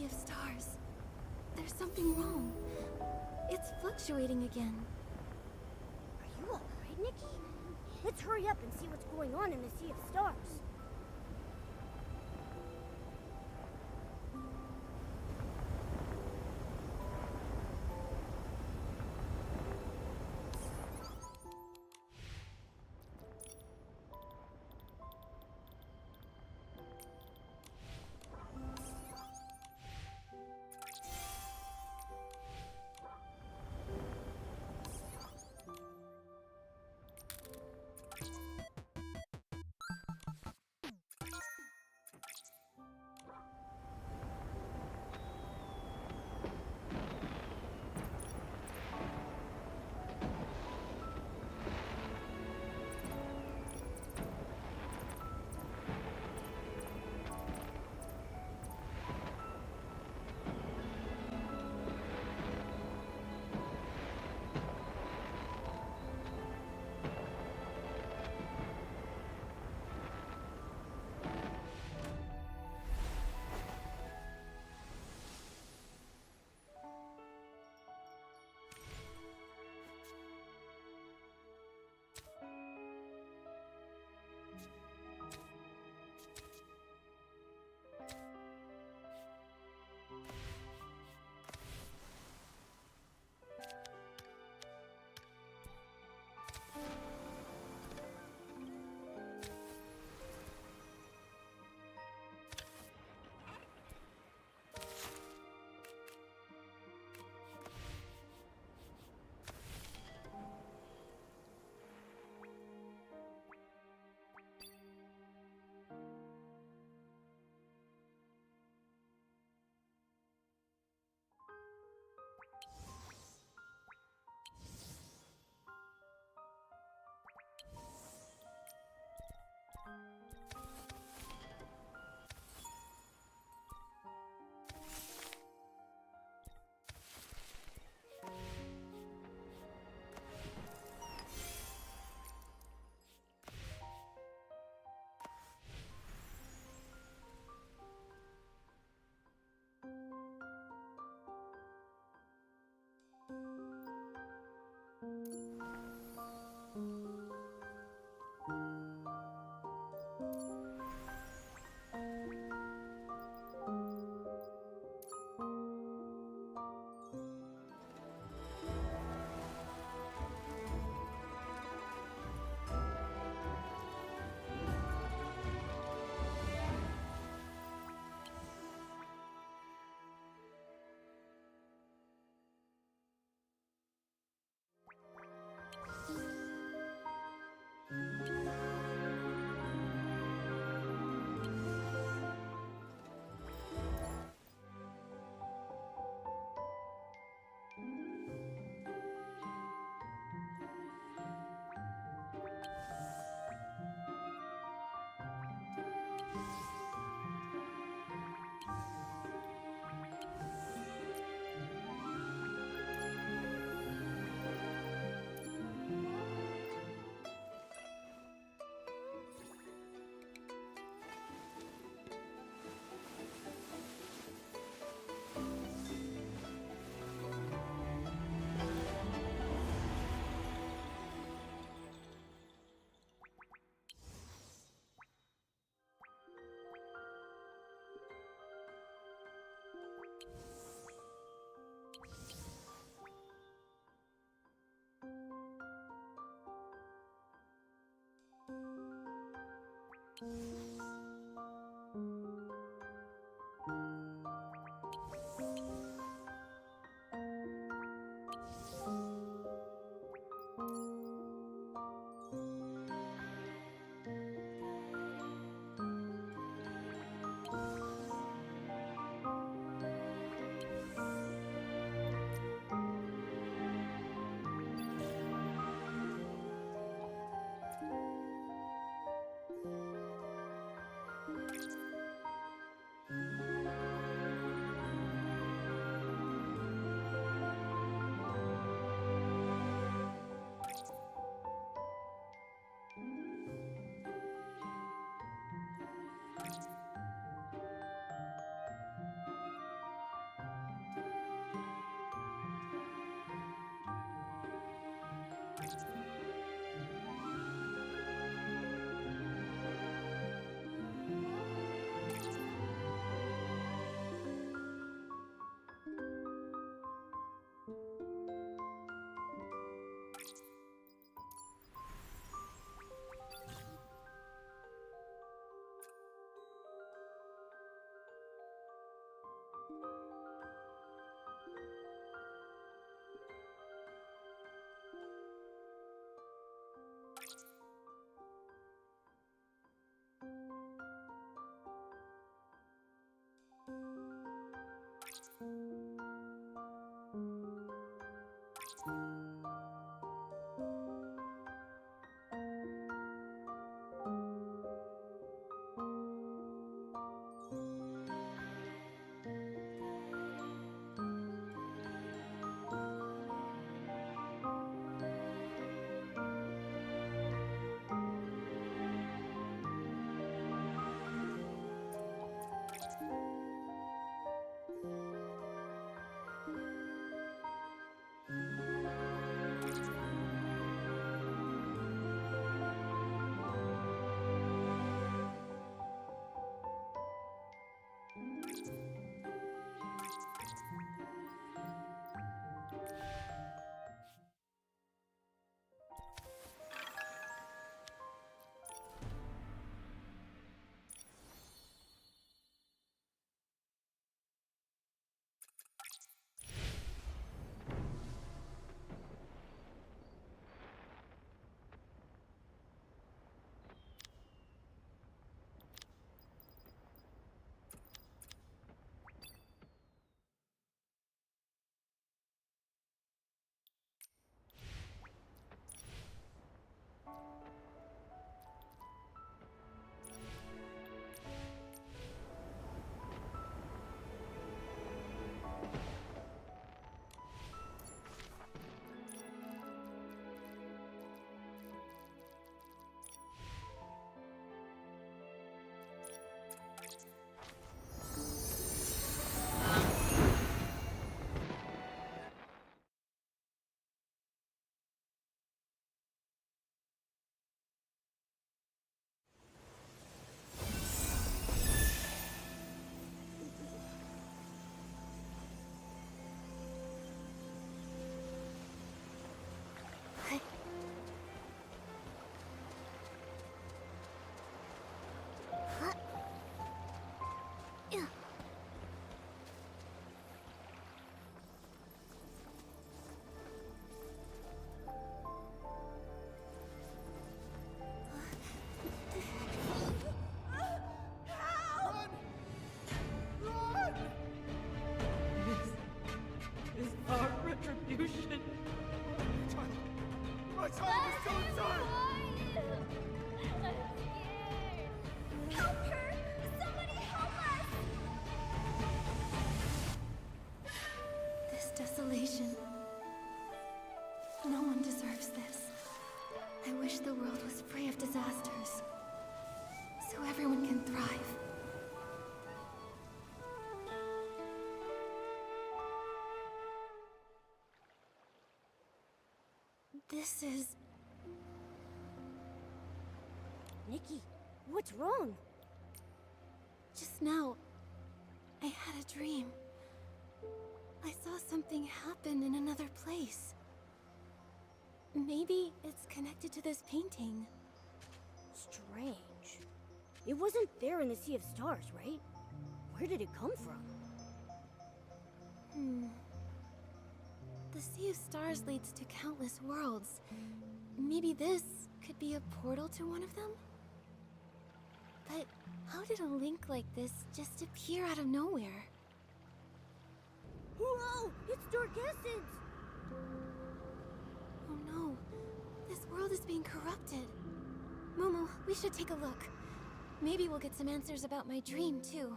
Sea of Stars. There's something wrong. It's fluctuating again. Are you alright, Nikki? Let's hurry up and see what's going on in the Sea of Stars. This is our retribution. My child is still inside! Help her! Somebody help us! This desolation. No one deserves this. I wish the world was free of disasters, so everyone can thrive. This is... Nikki, what's wrong? Just now, I had a dream. I saw something happen in another place. Maybe it's connected to this painting. Strange. It wasn't there in the Sea of Stars, right? Where did it come from? The Sea of Stars leads to countless worlds. Maybe this could be a portal to one of them? But how did a link like this just appear out of nowhere? Whoa! It's Dark Essence! Oh no, this world is being corrupted. Momo, we should take a look. Maybe we'll get some answers about my dream, too.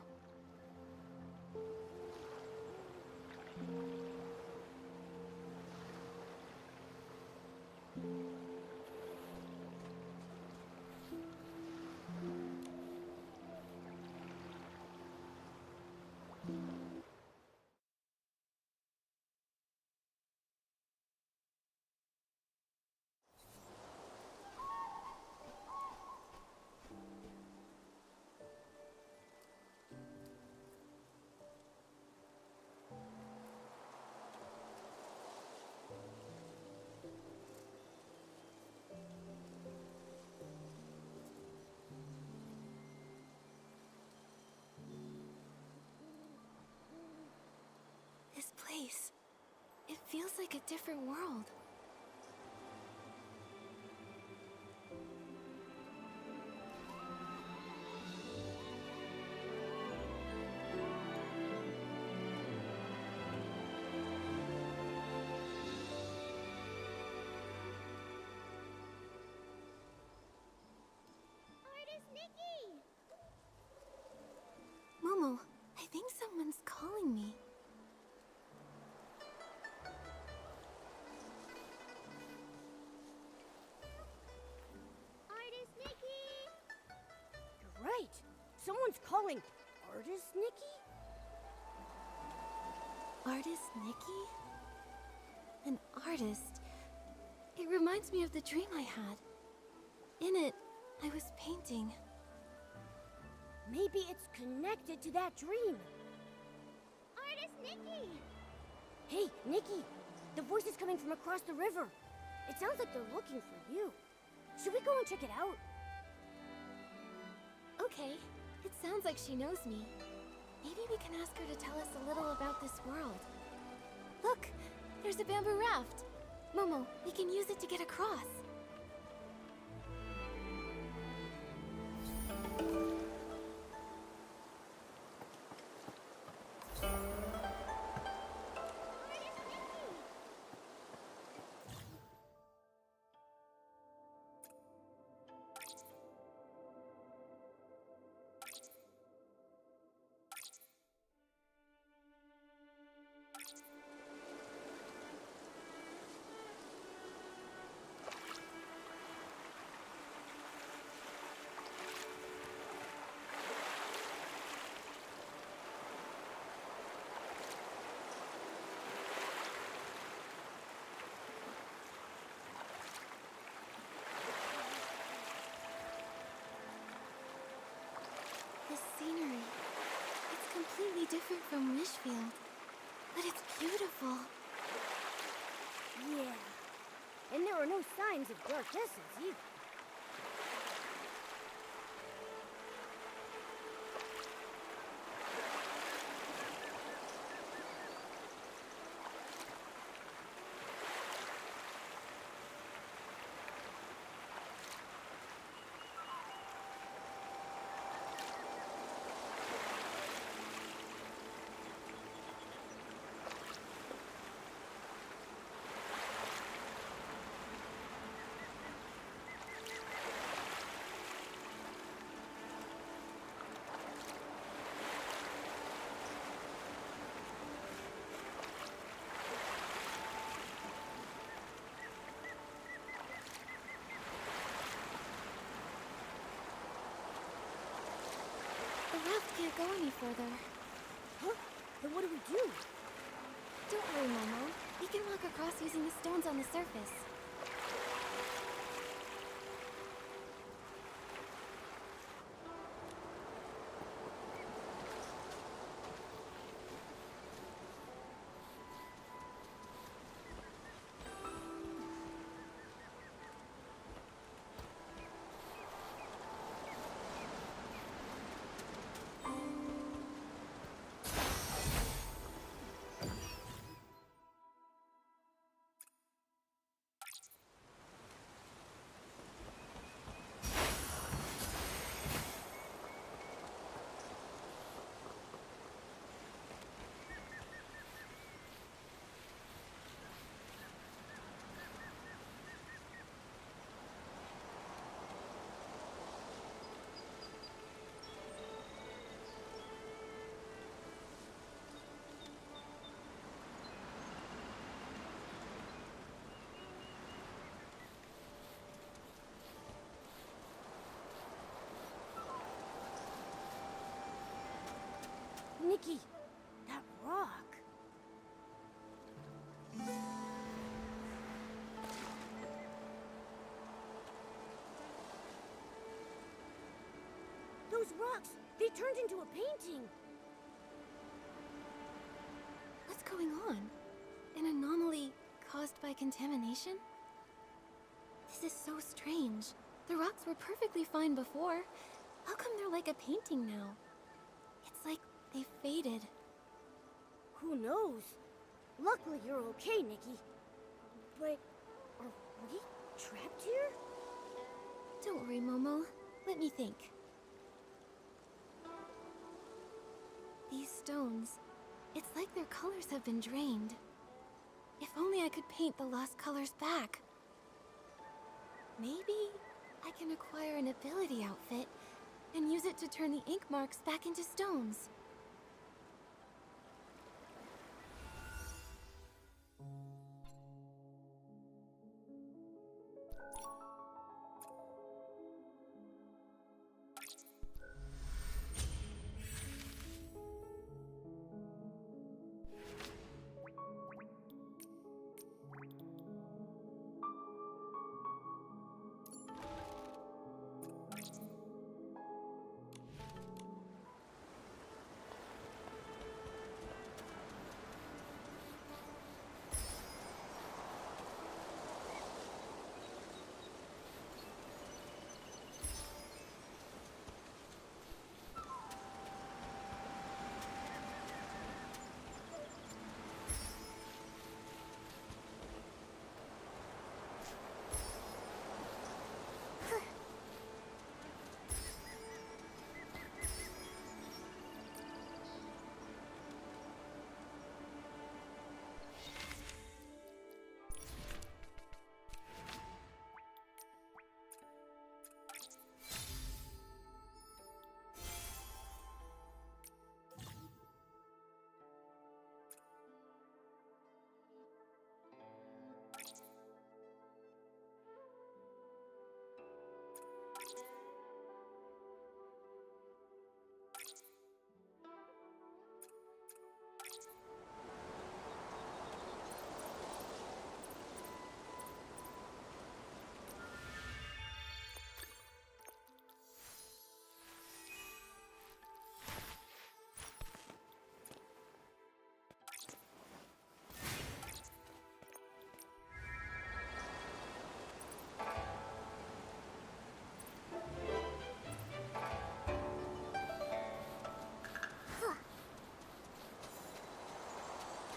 feels like a different world. Artist Nikki! Momo, I think someone's calling me. Artist Nikki! You're right. Someone's calling Artist Nikki? Artist Nikki? An artist? It reminds me of the dream I had. In it, I was painting. Maybe it's connected to that dream. Artist Nikki! Hey, Nikki! The voice is coming from across the river. It sounds like they're looking for you. Should we go and check it out? Okay, it sounds like she knows me. Maybe we can ask her to tell us a little about this world. Look, there's a bamboo raft. Momo, we can use it to get across. This scenery, it's completely different from Wishfield, but it's beautiful. Yeah. And there are no signs of dark essence either. The raft can't go any further. Huh? Then what do we do? Don't worry, Momo. We can walk across using the stones on the surface. Nikki, that rock. Those rocks, they turned into a painting. What's going on? An anomaly caused by contamination? This is so strange. The rocks were perfectly fine before. How come they're like a painting now? It's like they faded. Who knows? Luckily, you're okay, Nikki. But are we trapped here? Don't worry, Momo. Let me think. These stones, it's like their colors have been drained. If only I could paint the lost colors back. Maybe I can acquire an ability outfit and use it to turn the ink marks back into stones.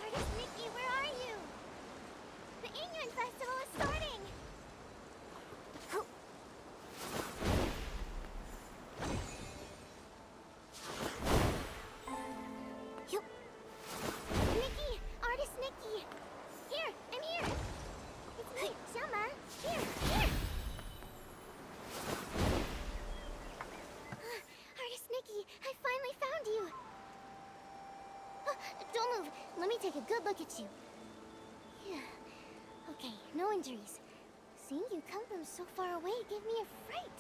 Artist Nikki, where are you? The Ingrid Festival is starting! Yup. Nikki! Artist Nikki! Here! I'm here! It's me, Selma! Here! Here! Artist Nikki, I finally found you! Don't move! Let me take a good look at you. Yeah. Okay, no injuries. Seeing you come from so far away gave me a fright.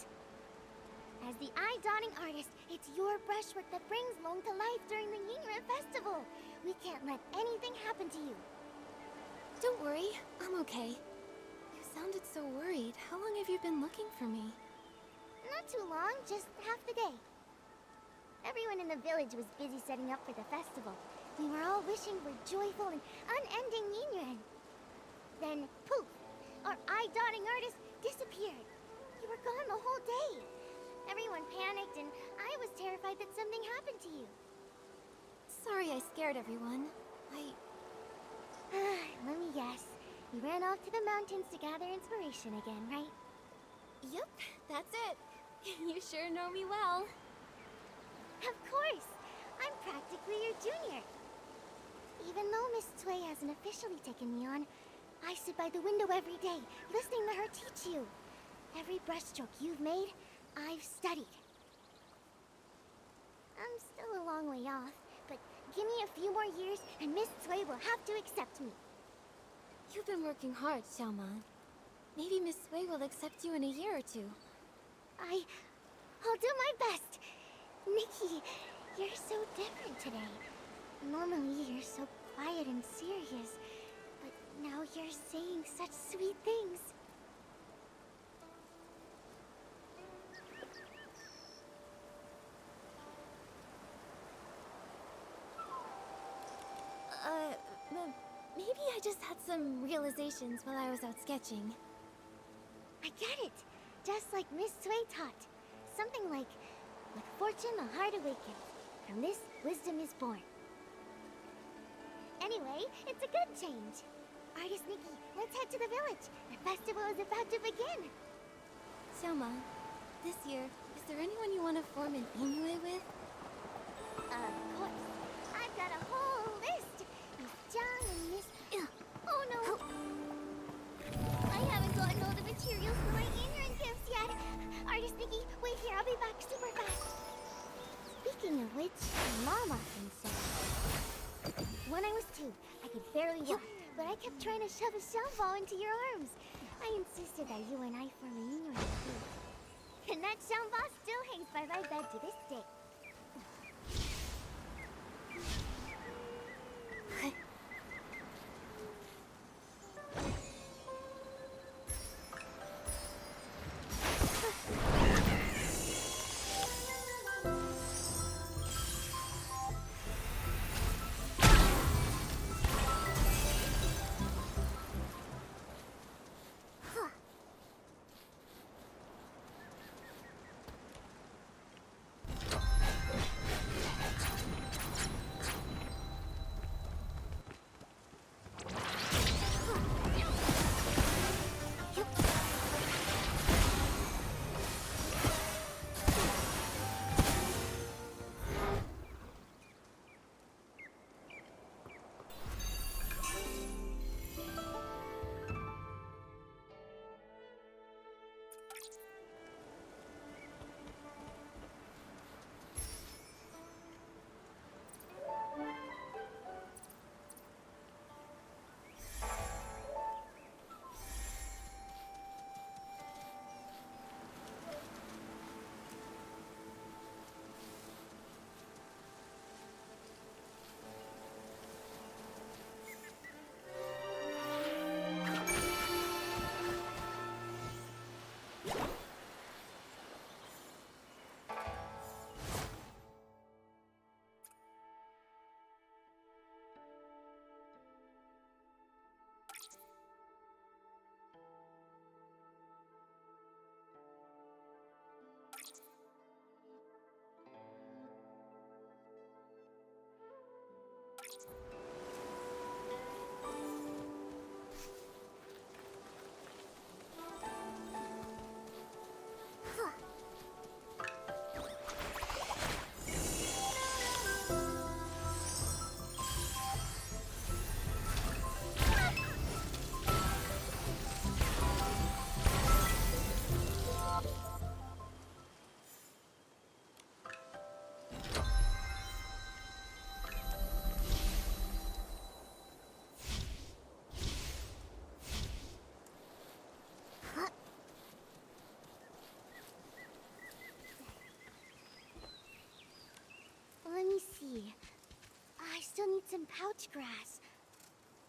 As the eye-dotting artist, it's your brushwork that brings Long to life during the Yingren Festival. We can't let anything happen to you. Don't worry, I'm okay. You sounded so worried. How long have you been looking for me? Not too long, just half the day. Everyone in the village was busy setting up for the festival. We were all wishing for joyful and unending Yingren. Then, poof! Our eye-dotting artist disappeared. You were gone the whole day. Everyone panicked, and I was terrified that something happened to you. Sorry I scared everyone. Let me guess. You ran off to the mountains to gather inspiration again, right? Yep, that's it. You sure know me well. Of course! I'm practically your junior. Even though Miss Cui hasn't officially taken me on, I sit by the window every day, listening to her teach you. Every brushstroke you've made, I've studied. I'm still a long way off, but give me a few more years and Miss Cui will have to accept me. You've been working hard, Xiaoman. Maybe Miss Sui will accept you in a year or two. I'll do my best. Nikki, you're so different today. Normally you're so quiet and serious, but now you're saying such sweet things. Maybe I just had some realizations while I was out sketching. I get it. Just like Miss Sui taught. Something like, with fortune the heart awakens. From this, wisdom is born. Anyway, Anyway, it's a good change. Artist Nikki, let's head to the village. The festival is about to begin. Xiaoma, this year, is there anyone you want to form an Inoue with? Of course. I've got a whole list. Miss Zhang and Miss... Oh no! I haven't gotten all the materials for my Inran gifts yet. Artist Nikki, wait here. I'll be back super fast. Speaking of which, Mom often said... When I was 2, I could barely walk, but I kept trying to shove a shell ball into your arms. I insisted that you and I form a Inran too. And that shell ball still hangs by my bed to this day. Let me see. I still need some pouch grass.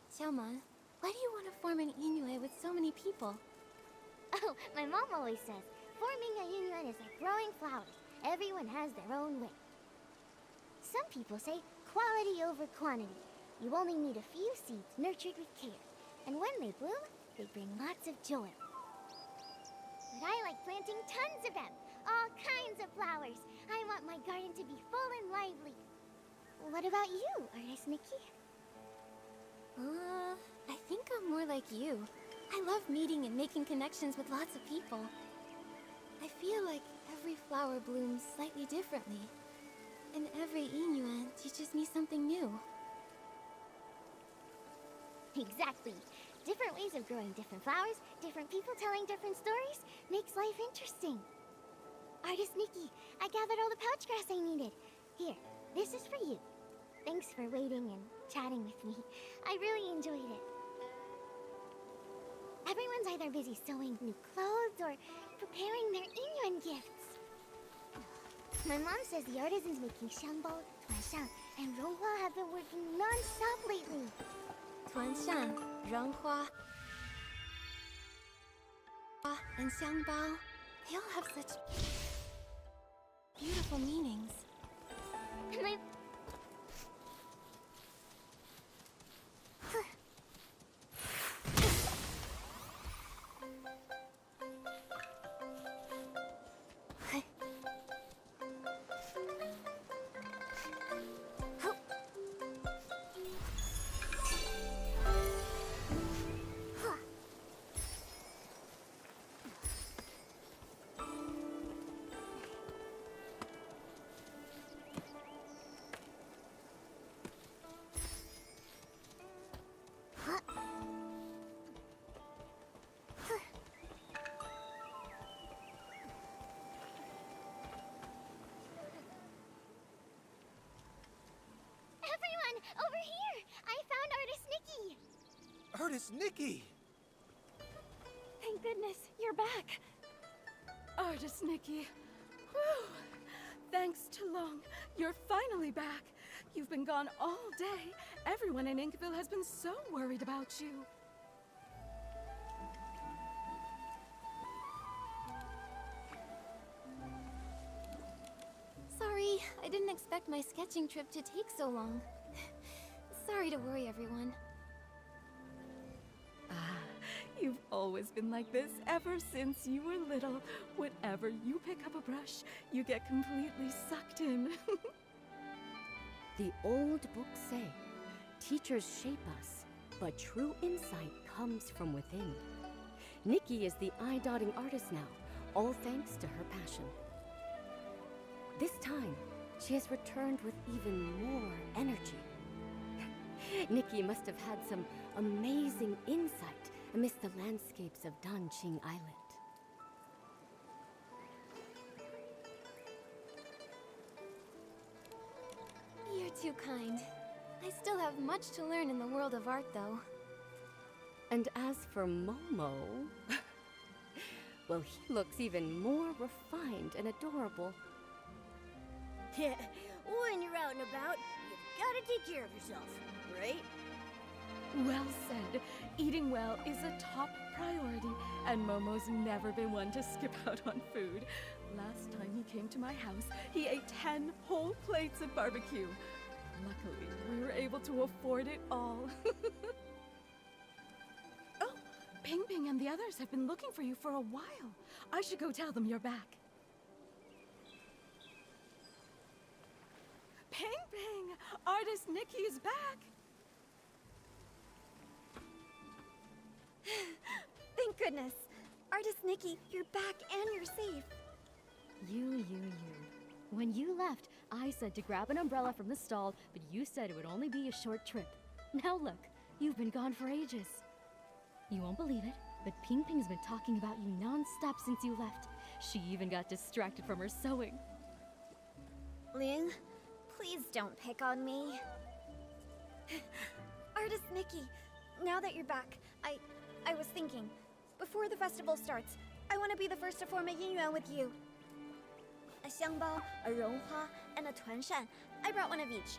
Xiaoma, why do you want to form an Inoue with so many people? Oh, my mom always says, forming a union is like growing flowers. Everyone has their own way. Some people say quality over quantity. You only need a few seeds nurtured with care. And when they bloom, they bring lots of joy. But I like planting tons of them. All kinds of flowers. I want my garden to be full and lively. What about you, Artist Nikki? I think I'm more like you. I love meeting and making connections with lots of people. I feel like every flower blooms slightly differently. And every Inoue teaches me something new. Exactly. Different ways of growing different flowers, different people telling different stories, makes life interesting. Artist Nikki, I gathered all the pouch grass I needed. Here, this is for you. Thanks for waiting and chatting with me. I really enjoyed it. Everyone's either busy sewing new clothes or preparing their Inyuan gifts. My mom says the artisans making Xiangbao, Tuanshan, and Ronghua have been working non-stop lately. Tuanshan, Ronghua, and Xiangbao, they all have such beautiful meanings. My... Over here! I found Artist Nikki! Artist Nikki! Thank goodness, you're back. Artist Nikki. Whew. Thanks to Long, you're finally back. You've been gone all day. Everyone in Inkville has been so worried about you. Sorry, I didn't expect my sketching trip to take so long. Sorry to worry everyone. You've always been like this ever since you were little. Whenever you pick up a brush, you get completely sucked in. The old books say, teachers shape us, but true insight comes from within. Nikki is the eye-dotting artist now, all thanks to her passion. This time, she has returned with even more energy. Nikki must have had some amazing insight amidst the landscapes of Danqing Island. You're too kind. I still have much to learn in the world of art, though. And as for Momo, well, he looks even more refined and adorable. Yeah, when you're out and about, you've got to take care of yourself, right? Well said. Eating well is a top priority, and Momo's never been one to skip out on food. Last time he came to my house, he ate 10 whole plates of barbecue. Luckily, we were able to afford it all. Oh, Ping Ping and the others have been looking for you for a while. I should go tell them you're back. Ping Ping! Artist Nikki is back! Thank goodness. Artist Nikki, you're back and you're safe. You. When you left, I said to grab an umbrella from the stall, but you said it would only be a short trip. Now look, you've been gone for ages. You won't believe it, but Ping Ping's been talking about you non-stop since you left. She even got distracted from her sewing. Ling, please don't pick on me. Artist Nikki, now that you're back, I was thinking, before the festival starts, I want to be the first to form a yinyuan with you. A xiangbao, a ronghua, and a tuanshan. I brought one of each.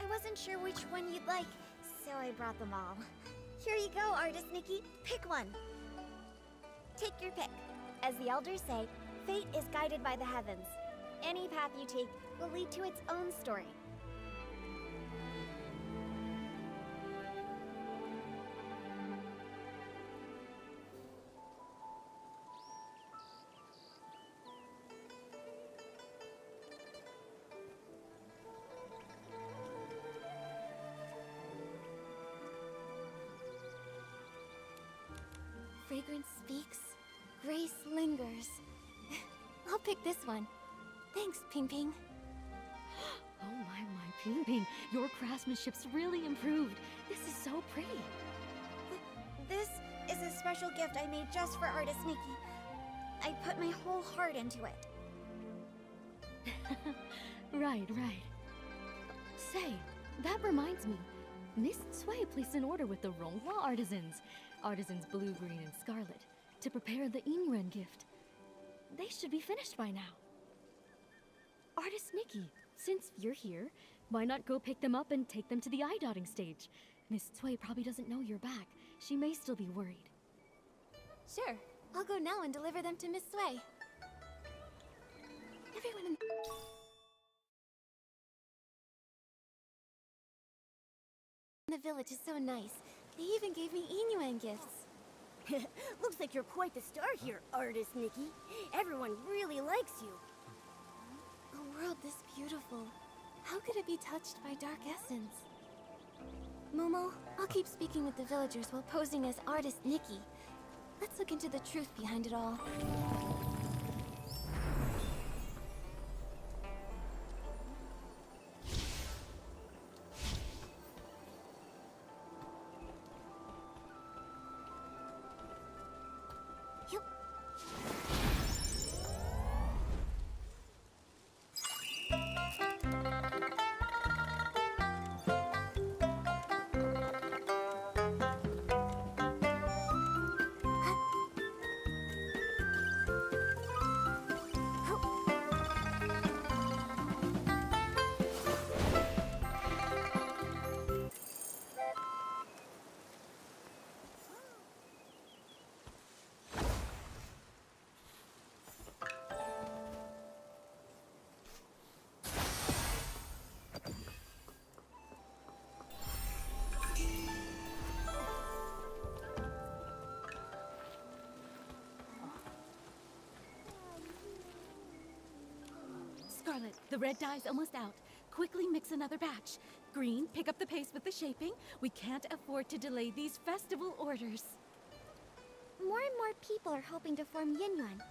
I wasn't sure which one you'd like, so I brought them all. Here you go, Artist Nikki. Pick one. Take your pick. As the elders say, fate is guided by the heavens. Any path you take will lead to its own story. Fragrance speaks, grace lingers. I'll pick this one. Thanks, Ping Ping. Oh my, Ping Ping, your craftsmanship's really improved. This is so pretty. This is a special gift I made just for Artist Nikki. I put my whole heart into it. Right. Say, that reminds me. Miss Cui placed an order with the Ronghua artisans blue, green, and scarlet, to prepare the Yinyuan gift. They should be finished by now. Artist Nikki, since you're here, why not go pick them up and take them to the eye-dotting stage? Miss Cui probably doesn't know you're back. She may still be worried. Sure, I'll go now and deliver them to Miss Sui. Everyone in the village is so nice. They even gave me Yinyuan gifts. Looks like you're quite the star here, Artist Nikki. Everyone really likes you. A world this beautiful. How could it be touched by dark essence? Momo, I'll keep speaking with the villagers while posing as Artist Nikki. Let's look into the truth behind it all. Yup. Scarlet, the red dye's almost out. Quickly mix another batch. Green, pick up the pace with the shaping. We can't afford to delay these festival orders. More and more people are hoping to form Yinyuan.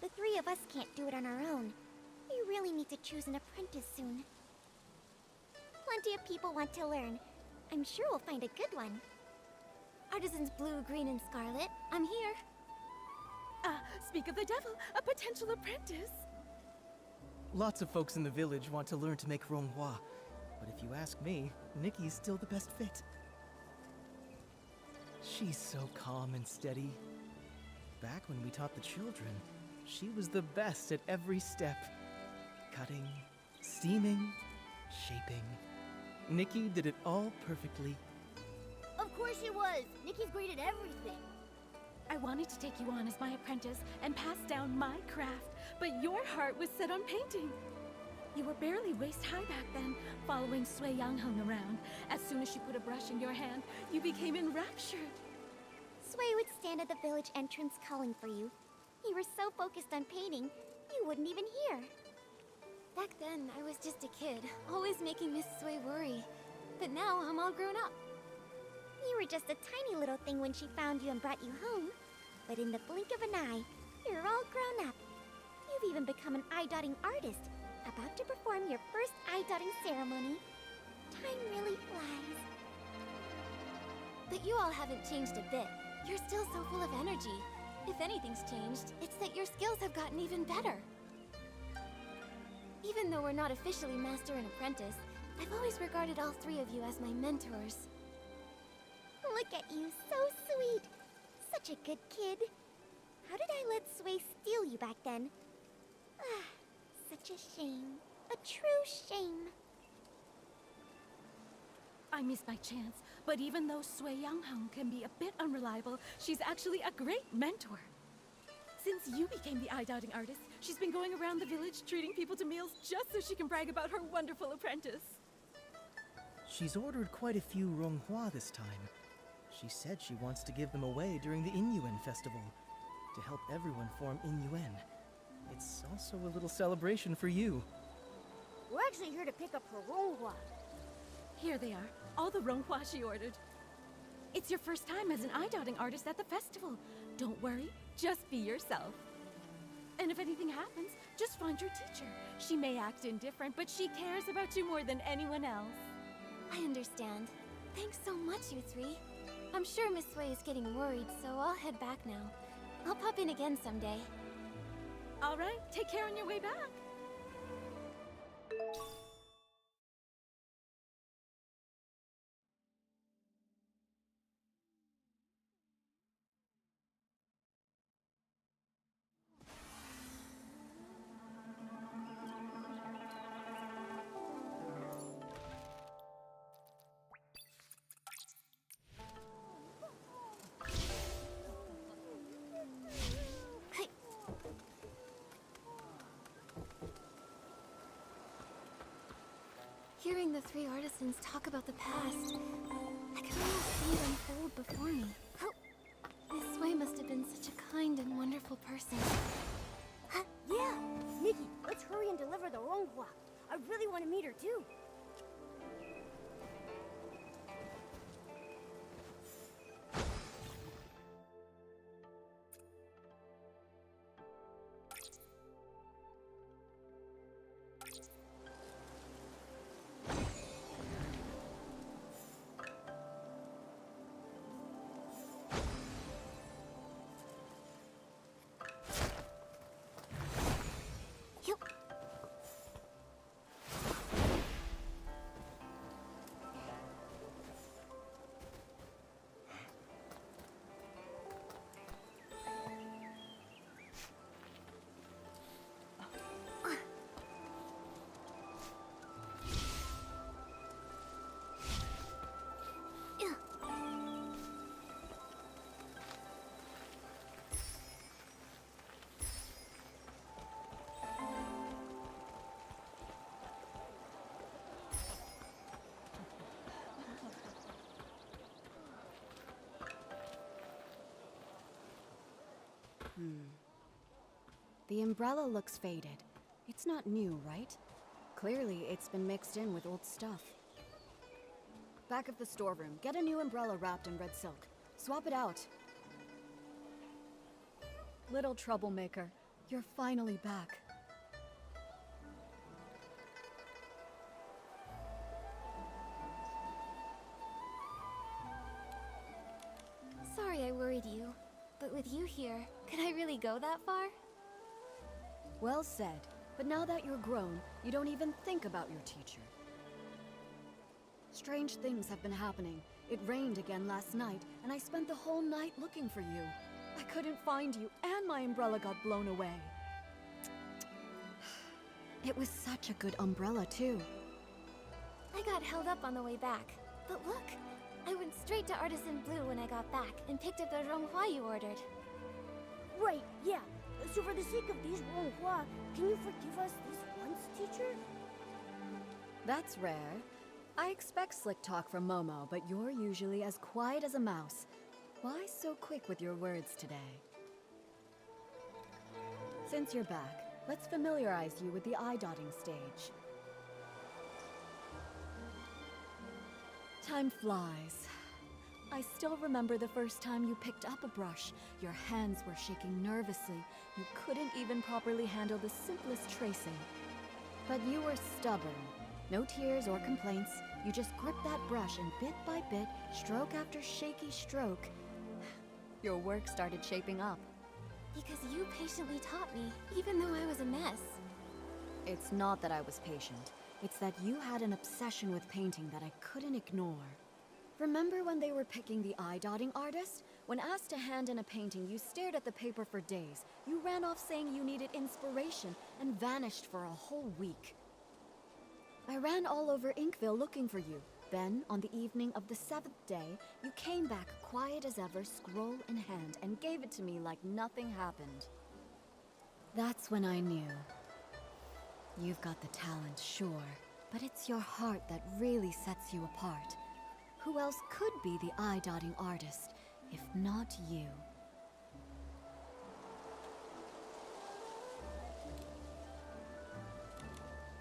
The three of us can't do it on our own. We really need to choose an apprentice soon. Plenty of people want to learn. I'm sure we'll find a good one. Artisans Blue, Green, and Scarlet, I'm here. Speak of the devil, a potential apprentice. Lots of folks in the village want to learn to make ronghua, but if you ask me, Nikki's still the best fit. She's so calm and steady. Back when we taught the children, she was the best at every step. Cutting, steaming, shaping. Nikki did it all perfectly. Of course she was. Nikki's great at everything. I wanted to take you on as my apprentice and pass down my craft, but your heart was set on painting. You were barely waist-high back then, following Sui Yangheng around. As soon as she put a brush in your hand, you became enraptured. Sui would stand at the village entrance calling for you. You were so focused on painting, you wouldn't even hear. Back then, I was just a kid, always making Miss Sui worry. But now, I'm all grown up. You were just a tiny little thing when she found you and brought you home. But in the blink of an eye, you're all grown up. You've even become an eye-dotting artist, about to perform your first eye-dotting ceremony. Time really flies. But you all haven't changed a bit. You're still so full of energy. If anything's changed, it's that your skills have gotten even better. Even though we're not officially master and apprentice, I've always regarded all three of you as my mentors. Look at you, so sweet. Such a good kid. How did I let Sui steal you back then? Ah, such a shame. A true shame. I missed my chance, but even though Sui Yangheng can be a bit unreliable, she's actually a great mentor. Since you became the eye-dotting artist, she's been going around the village treating people to meals just so she can brag about her wonderful apprentice. She's ordered quite a few ronghua this time. She said she wants to give them away during the Inyuan festival, to help everyone form Inyuan. It's also a little celebration for you. We're actually here to pick up her ronghua. Here they are, all the ronghua she ordered. It's your first time as an eye-dotting artist at the festival. Don't worry, just be yourself. And if anything happens, just find your teacher. She may act indifferent, but she cares about you more than anyone else. I understand. Thanks so much, you three. I'm sure Miss Sui is getting worried, so I'll head back now. I'll pop in again someday. All right, take care on your way back. Hey. Hearing the three artisans talk about the past, I can almost see it unfold before me. Miss Sui must have been such a kind and wonderful person. Yeah! Nikki, let's hurry and deliver the ronghua. I really want to meet her too. The umbrella looks faded, It's not new, right? Clearly, it's been mixed in with old stuff. Back of the storeroom, get a new umbrella wrapped in red silk. Swap it out. Little troublemaker, you're finally back. Sorry I worried you, but with you here, could I really go that far? Well said, but now that you're grown, you don't even think about your teacher. Strange things have been happening. It rained again last night, and I spent the whole night looking for you. I couldn't find you, and my umbrella got blown away. It was such a good umbrella, too. I got held up on the way back, but look! I went straight to Artisan Blue when I got back and picked up the ronghua you ordered. Right, yeah. So for the sake of these ronghua, can you forgive us this once, teacher? That's rare. I expect slick talk from Momo, but you're usually as quiet as a mouse. Why so quick with your words today? Since you're back, let's familiarize you with the eye-dotting stage. Time flies. I still remember the first time you picked up a brush. Your hands were shaking nervously. You couldn't even properly handle the simplest tracing. But you were stubborn. No tears or complaints. You just gripped that brush and bit by bit, stroke after shaky stroke, your work started shaping up. Because you patiently taught me, even though I was a mess. It's not that I was patient. It's that you had an obsession with painting that I couldn't ignore. Remember when they were picking the eye-dotting artist? When asked to hand in a painting, you stared at the paper for days. You ran off saying you needed inspiration and vanished for a whole week. I ran all over Inkville looking for you. Then, on the evening of the 7th day, you came back quiet as ever, scroll in hand, and gave it to me like nothing happened. That's when I knew. You've got the talent, sure, but it's your heart that really sets you apart. Who else could be the eye-dotting artist, if not you?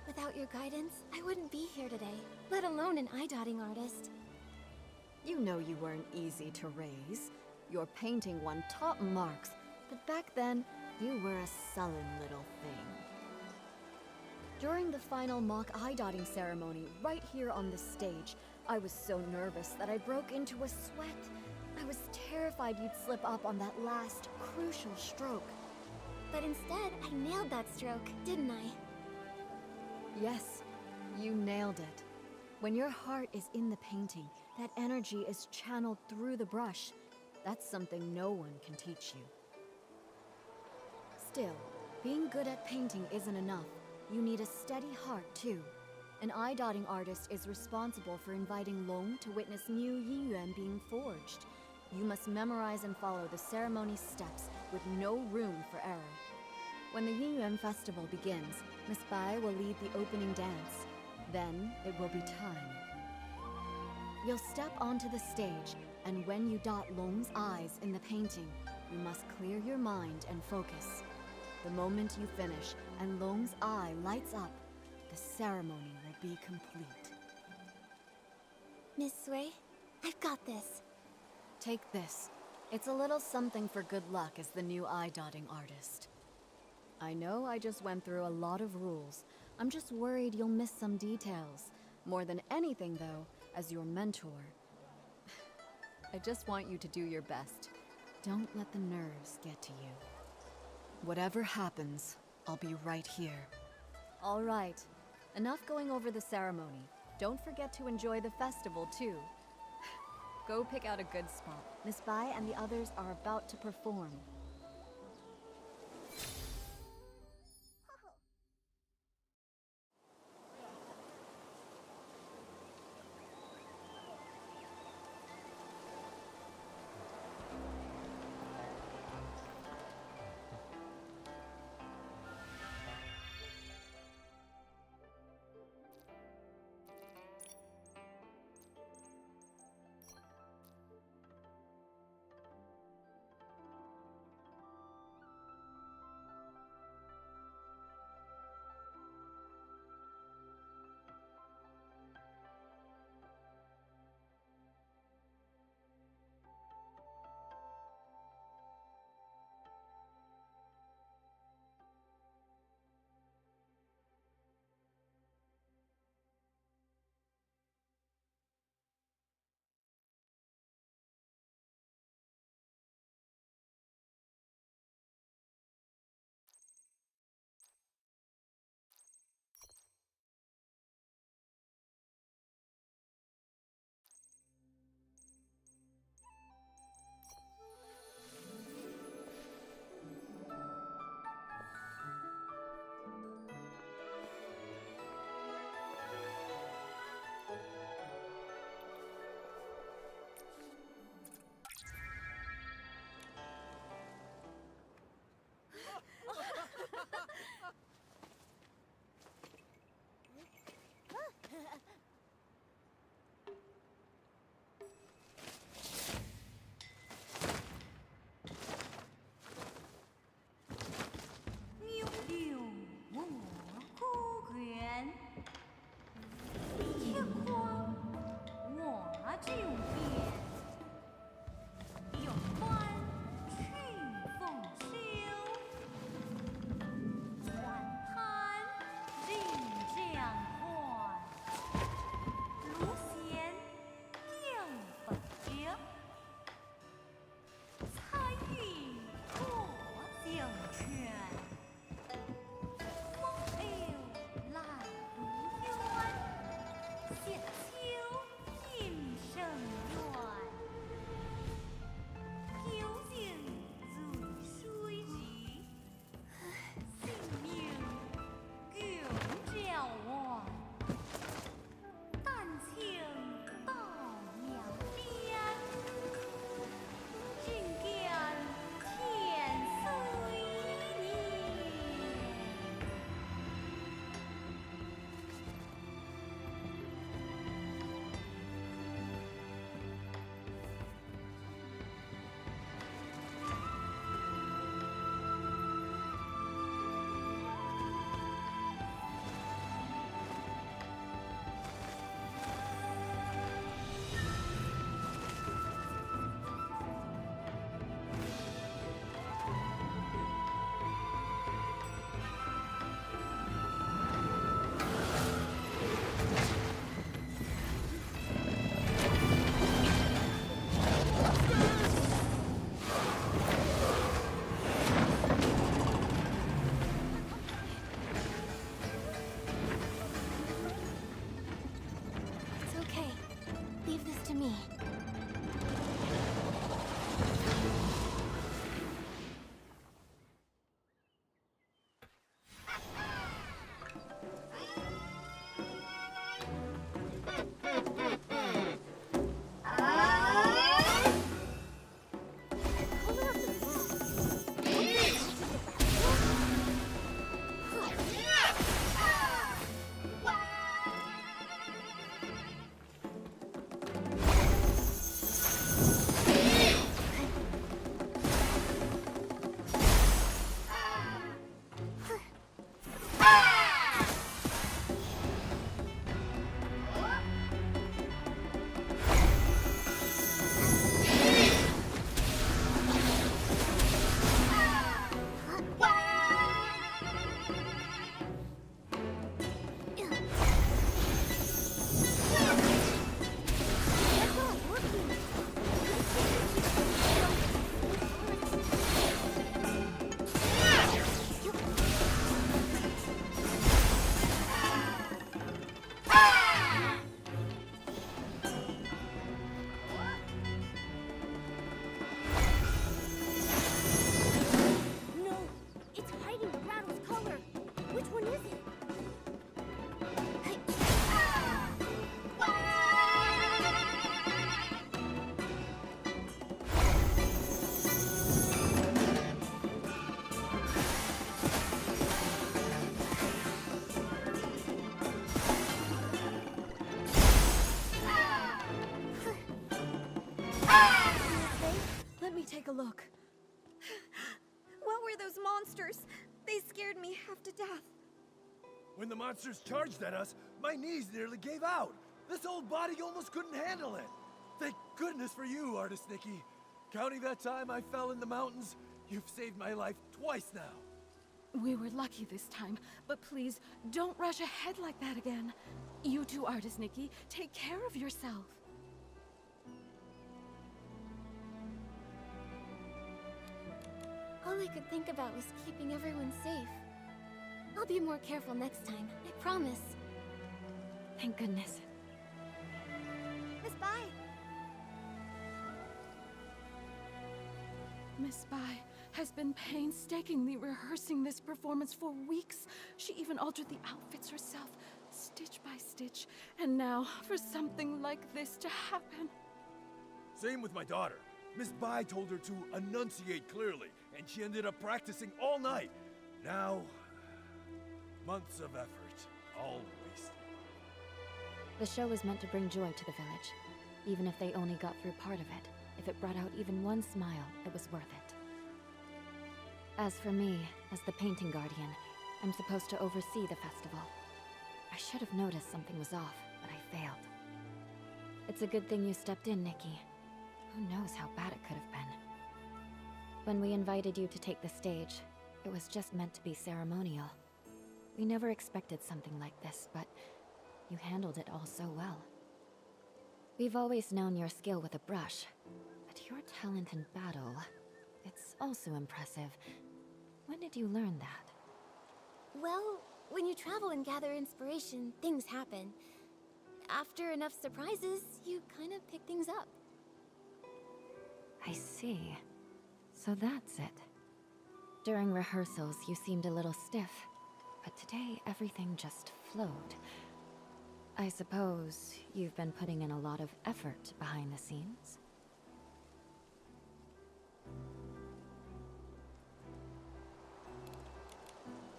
Without your guidance, I wouldn't be here today, let alone an eye-dotting artist. You know you weren't easy to raise. Your painting won top marks, but back then, you were a sullen little thing. During the final mock eye-dotting ceremony, right here on the stage, I was so nervous that I broke into a sweat. I was terrified you'd slip up on that last, crucial stroke. But instead, I nailed that stroke, didn't I? Yes, you nailed it. When your heart is in the painting, that energy is channeled through the brush. That's something no one can teach you. Still, being good at painting isn't enough. You need a steady heart, too. An eye-dotting artist is responsible for inviting Long to witness new Yiyuan being forged. You must memorize and follow the ceremony steps with no room for error. When the Yiyuan festival begins, Miss Bai will lead the opening dance. Then it will be time. You'll step onto the stage, and when you dot Long's eyes in the painting, you must clear your mind and focus. The moment you finish and Long's eye lights up, the ceremony will be complete. Miss Sui, I've got this. Take this. It's a little something for good luck as the new eye-dotting artist. I know I just went through a lot of rules. I'm just worried you'll miss some details. More than anything, though, as your mentor, I just want you to do your best. Don't let the nerves get to you. Whatever happens, I'll be right here. All right. Enough going over the ceremony. Don't forget to enjoy the festival, too. Go pick out a good spot. Miss Bai and the others are about to perform. Let me take a look. What were those monsters? They scared me half to death. When the monsters charged at us, my knees nearly gave out. This old body almost couldn't handle it. Thank goodness for you, Artist Nikki. Counting that time I fell in the mountains, you've saved my life twice now. We were lucky this time, but please don't rush ahead like that again. You too, Artist Nikki. Take care of yourself. All I could think about was keeping everyone safe. I'll be more careful next time, I promise. Thank goodness. Miss Bai. Miss Bai has been painstakingly rehearsing this performance for weeks. She even altered the outfits herself, stitch by stitch. And now, for something like this to happen. Same with my daughter. Miss Bai told her to enunciate clearly, and she ended up practicing all night. Now, months of effort, all wasted. The show was meant to bring joy to the village. Even if they only got through part of it, if it brought out even one smile, it was worth it. As for me, as the painting guardian, I'm supposed to oversee the festival. I should have noticed something was off, but I failed. It's a good thing you stepped in, Nikki. Who knows how bad it could have been. When we invited you to take the stage, it was just meant to be ceremonial. We never expected something like this, but you handled it all so well. We've always known your skill with a brush, but your talent in battle, it's also impressive. When did you learn that? Well, when you travel and gather inspiration, things happen. After enough surprises, you kind of pick things up. I see. So that's it. During rehearsals, you seemed a little stiff, but today everything just flowed. I suppose you've been putting in a lot of effort behind the scenes?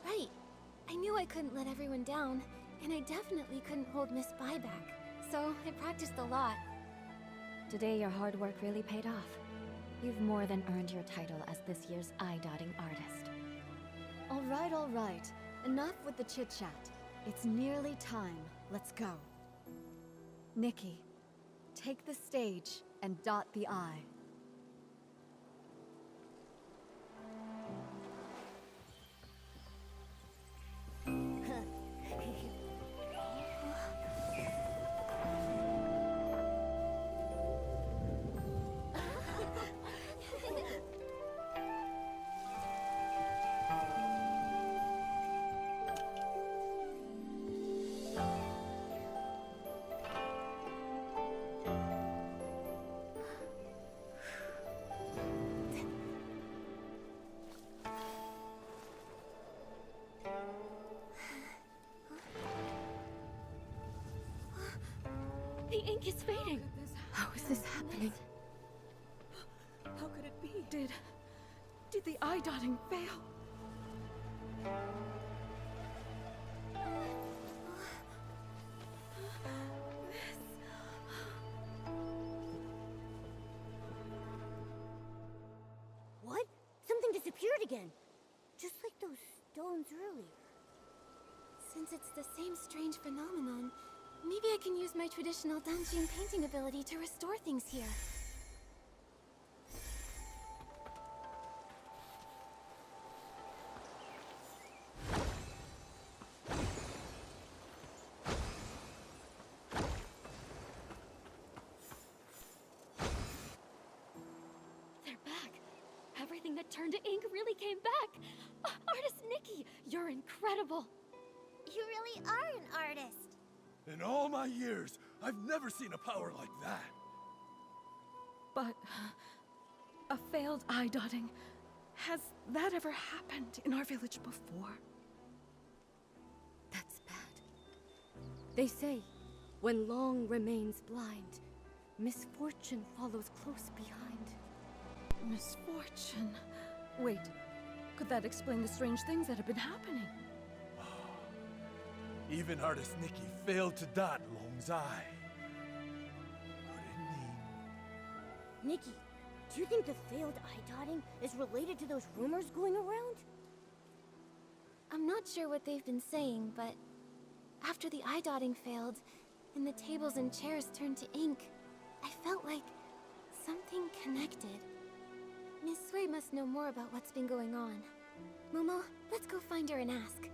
Right. I knew I couldn't let everyone down, and I definitely couldn't hold Miss Bai back. So I practiced a lot. Today your hard work really paid off. You've more than earned your title as this year's eye-dotting artist. All right. Enough with the chit-chat. It's nearly time. Let's go. Nikki, take the stage and dot the I. The ink is fading. How is this happening? How could it be? Did the eye dotting fail? What? Something disappeared again. Just like those stones earlier. Since it's the same strange phenomenon, maybe I can use my traditional Danqing painting ability to restore things here. They're back. Everything that turned to ink really came back. Artist Nikki, you're incredible. You really are an artist. In all my years, I've never seen a power like that. But a failed eye dotting. Has that ever happened in our village before? That's bad. They say, when long remains blind, misfortune follows close behind. Misfortune. Wait, could that explain the strange things that have been happening? Even Artist Nikki failed to dot Long's eye. Could it Nikki, do you think the failed eye-dotting is related to those rumors going around? I'm not sure what they've been saying, but after the eye dotting failed, and the tables and chairs turned to ink, I felt like something connected. Miss Sui must know more about what's been going on. Momo, let's go find her and ask.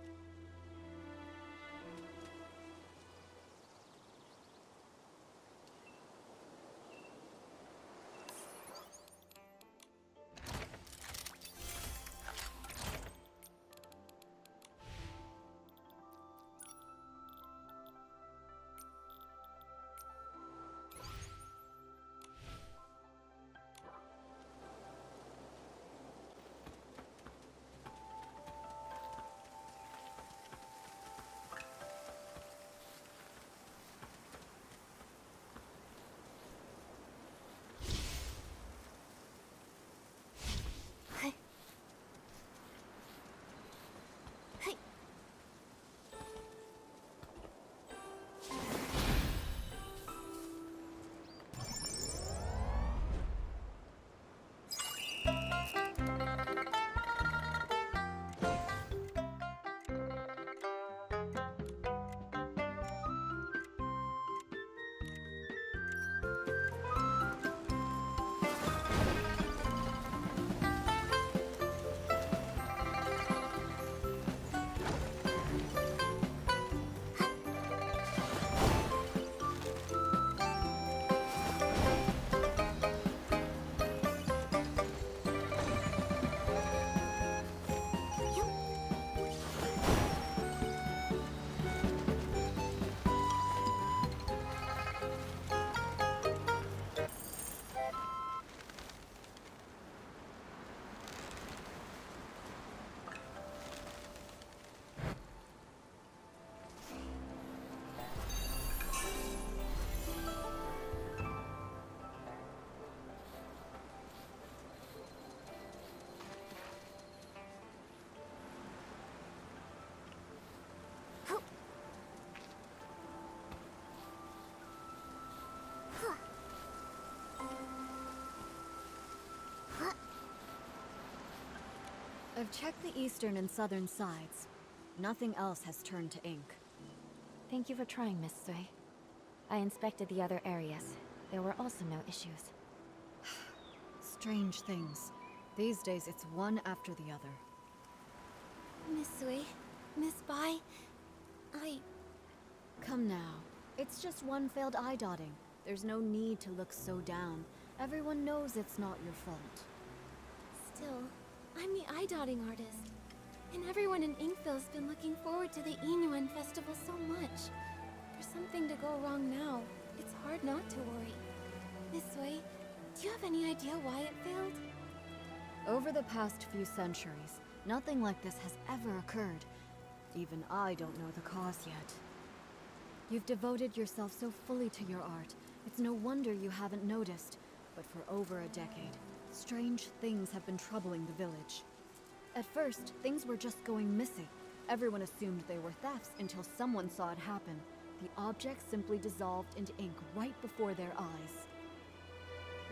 I've checked the eastern and southern sides. Nothing else has turned to ink. Thank you for trying, Miss Sui. I inspected the other areas. There were also no issues. Strange things. These days it's one after the other. Miss Sui, Miss Bai, Come now. It's just one failed eye dotting. There's no need to look so down. Everyone knows it's not your fault. Still, I'm the eye dotting artist. And everyone in Inkville's been looking forward to the Inuan festival so much. For something to go wrong now, it's hard not to worry. Miss Sui, do you have any idea why it failed? Over the past few centuries, nothing like this has ever occurred. Even I don't know the cause yet. You've devoted yourself so fully to your art. It's no wonder you haven't noticed. But for over a decade, strange things have been troubling the village. At first, things were just going missing. Everyone assumed they were thefts until someone saw it happen. The objects simply dissolved into ink right before their eyes.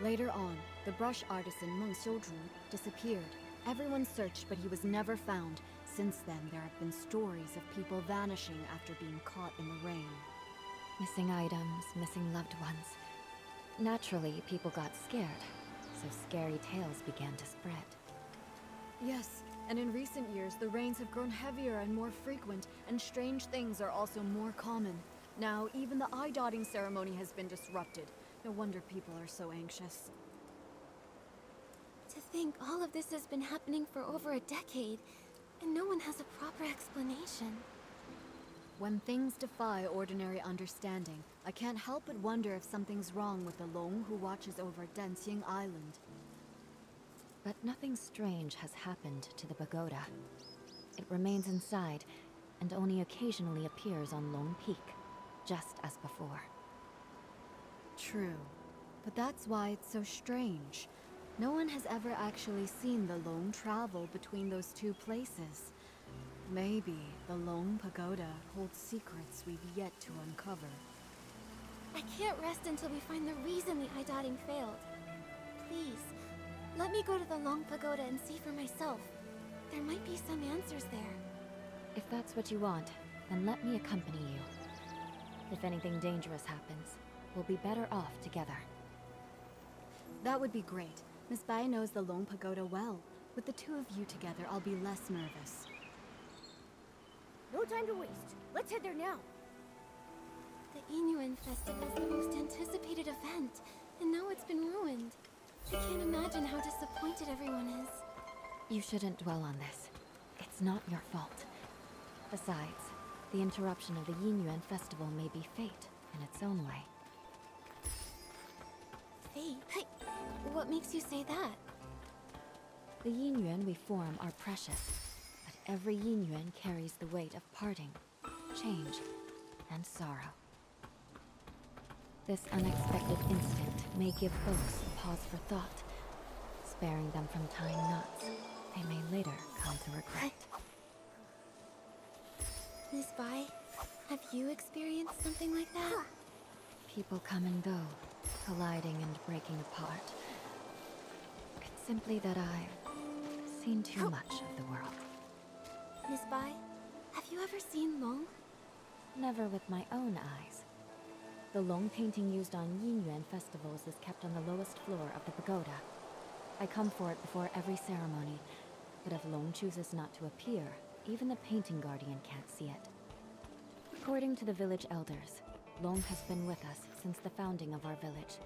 Later on, the brush artisan Meng Xiuzhu disappeared. Everyone searched, but he was never found. Since then, there have been stories of people vanishing after being caught in the rain. Missing items, missing loved ones. Naturally, people got scared, so scary tales began to spread. Yes, and in recent years, the rains have grown heavier and more frequent, and strange things are also more common. Now, even the eye-dotting ceremony has been disrupted. No wonder people are so anxious. To think all of this has been happening for over a decade, and no one has a proper explanation. When things defy ordinary understanding, I can't help but wonder if something's wrong with the Long who watches over Danqing Island. But nothing strange has happened to the pagoda. It remains inside, and only occasionally appears on Long Peak, just as before. True, but that's why it's so strange. No one has ever actually seen the Long travel between those two places. Maybe the Long Pagoda holds secrets we've yet to uncover. I can't rest until we find the reason the eye dotting failed. Let me go to the Long Pagoda and see for myself. There might be some answers there. If that's what you want, then let me accompany you. If anything dangerous happens, we'll be better off together. That would be great. Miss Bai knows the Long Pagoda well. With the two of you together, I'll be less nervous. No time to waste. Let's head there now. The Inuan Festival is the most anticipated event, and now it's been ruined. I can't imagine how disappointed everyone is. You shouldn't dwell on this. It's not your fault. Besides, the interruption of the Yinyuan festival may be fate in its own way. Fate? Hey, what makes you say that? The Yinyuan we form are precious, but every Yinyuan carries the weight of parting, change, and sorrow. This unexpected instant may give folks a pause for thought, sparing them from tying knots they may later come to regret. Miss Bai, have you experienced something like that? People come and go, colliding and breaking apart. It's simply that I've seen too much of the world. Miss Bai, have you ever seen Long? Never with my own eyes. The Long painting used on Yinyuan festivals is kept on the lowest floor of the pagoda. I come for it before every ceremony, but if Long chooses not to appear, even the painting guardian can't see it. According to the village elders, Long has been with us since the founding of our village.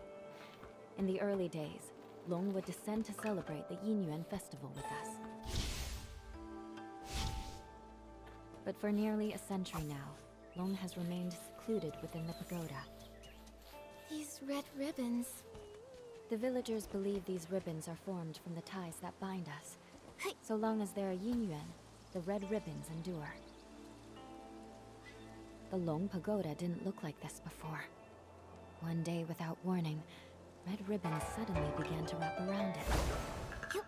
In the early days, Long would descend to celebrate the Yinyuan festival with us. But for nearly a century now, Long has remained secluded within the pagoda. These red ribbons. The villagers believe these ribbons are formed from the ties that bind us. Hey. So long as there are Yinyuan, the red ribbons endure. The Long Pagoda didn't look like this before. One day, without warning, red ribbons suddenly began to wrap around it.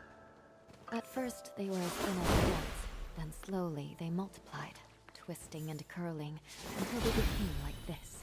At first, they were as thin as threads, then slowly they multiplied, twisting and curling, until they became like this.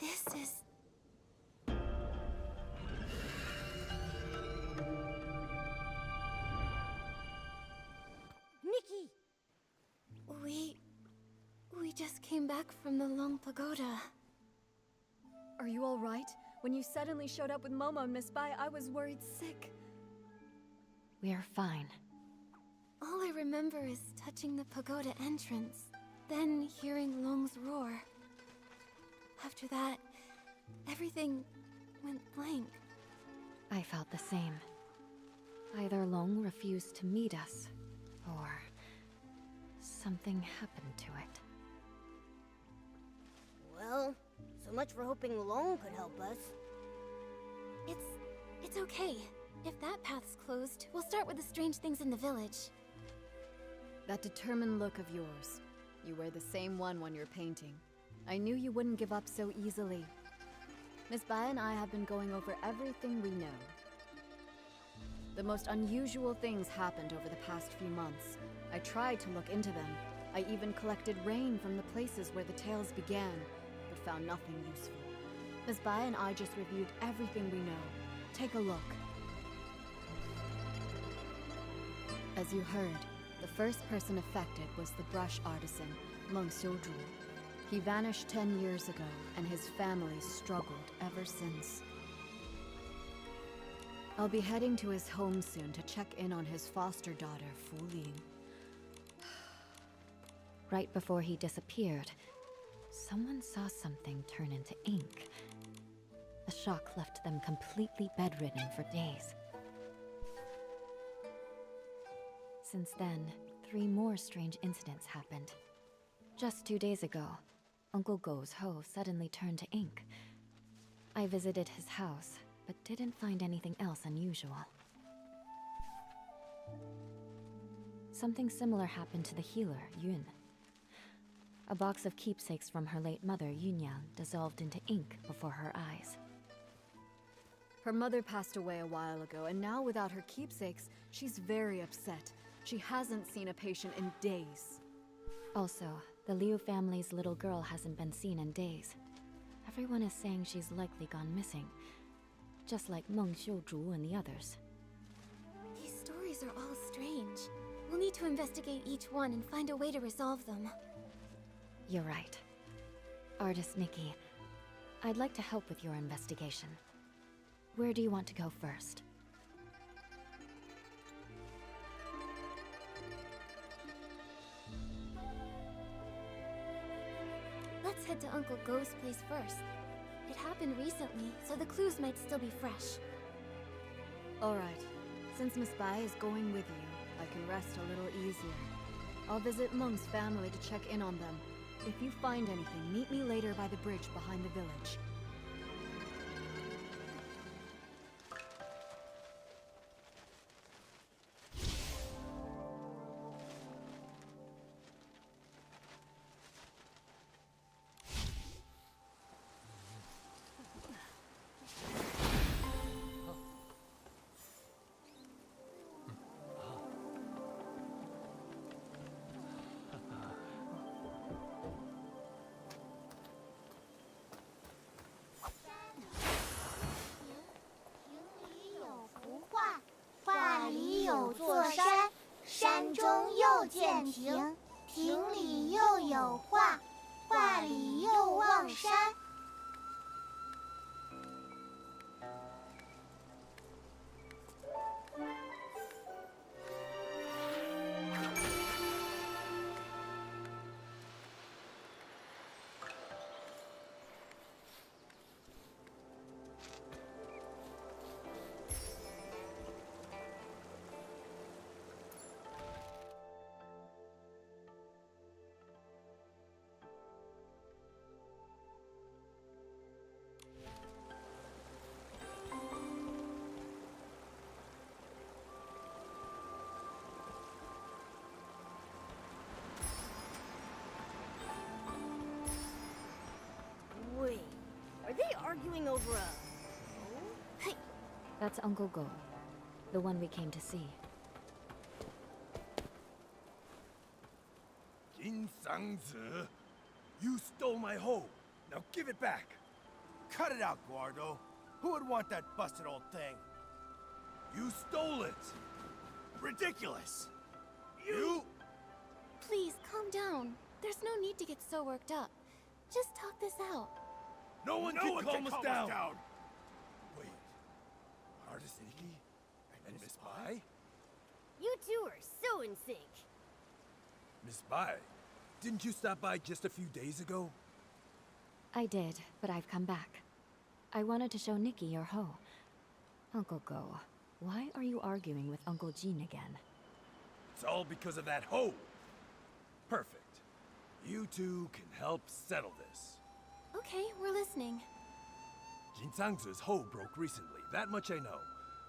This is... Nikki! We just came back from the Long Pagoda. Are you all right? When you suddenly showed up with Momo and Miss Bai, I was worried sick. We're fine. All I remember is touching the pagoda entrance, then hearing Long's roar. After that, everything went blank. I felt the same. Either Long refused to meet us, or something happened to it. Well, so much for hoping Long could help us. It's okay. If that path's closed, we'll start with the strange things in the village. That determined look of yours. You wear the same one when you're painting. I knew you wouldn't give up so easily. Miss Bai and I have been going over everything we know. The most unusual things happened over the past few months. I tried to look into them. I even collected rain from the places where the tales began, but found nothing useful. Ms. Bai and I just reviewed everything we know. Take a look. As you heard, the first person affected was the brush artisan, Meng Xiuzhu. He vanished 10 years ago, and his family struggled ever since. I'll be heading to his home soon to check in on his foster daughter, Fu Ling. Right before he disappeared, someone saw something turn into ink. The shock left them completely bedridden for days. Since then, 3 more strange incidents happened. Just 2 days ago, Uncle Go's hoe suddenly turned to ink. I visited his house, but didn't find anything else unusual. Something similar happened to the healer, Yun. A box of keepsakes from her late mother, Yunyang, dissolved into ink before her eyes. Her mother passed away a while ago, and now without her keepsakes, she's very upset. She hasn't seen a patient in days. Also, the Liu family's little girl hasn't been seen in days. Everyone is saying she's likely gone missing, just like Meng Xiuzhu and the others. These stories are all strange. We'll need to investigate each one and find a way to resolve them. You're right. Artist Nikki, I'd like to help with your investigation. Where do you want to go first? Let's head to Uncle Go's place first. It happened recently, so the clues might still be fresh. Alright, since Miss Bai is going with you, I can rest a little easier. I'll visit Meng's family to check in on them. If you find anything, meet me later by the bridge behind the village. Wait, are they arguing over a... That's Uncle Go, the one we came to see. Jinsangzi, you stole my hoe. Now give it back. Cut it out, Guardo. Who would want that busted old thing? You stole it. Ridiculous! You? Please, calm down. There's no need to get so worked up. Just talk this out. No one can calm us down. Wait. Artist Nikki? And Miss Bai? You two are so in sync. Miss Bai, didn't you stop by just a few days ago? I did, but I've come back. I wanted to show Nikki your hoe. Uncle Go, why are you arguing with Uncle Jin again? It's all because of that hoe. Perfect. You two can help settle this. Okay, we're listening. Jinsangzi's hoe broke recently, that much I know.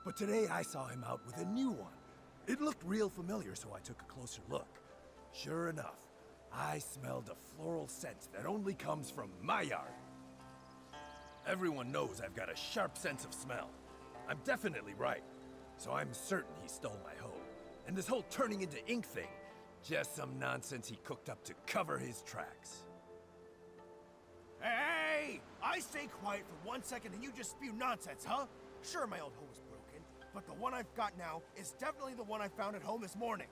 But today I saw him out with a new one. It looked real familiar, so I took a closer look. Sure enough, I smelled a floral scent that only comes from my yard. Everyone knows I've got a sharp sense of smell. I'm definitely right. So I'm certain he stole my hoe. And this whole turning into ink thing, just some nonsense he cooked up to cover his tracks. Hey! I stay quiet for 1 second and you just spew nonsense, huh? Sure, my old hoe was broken, but the one I've got now is definitely the one I found at home this morning.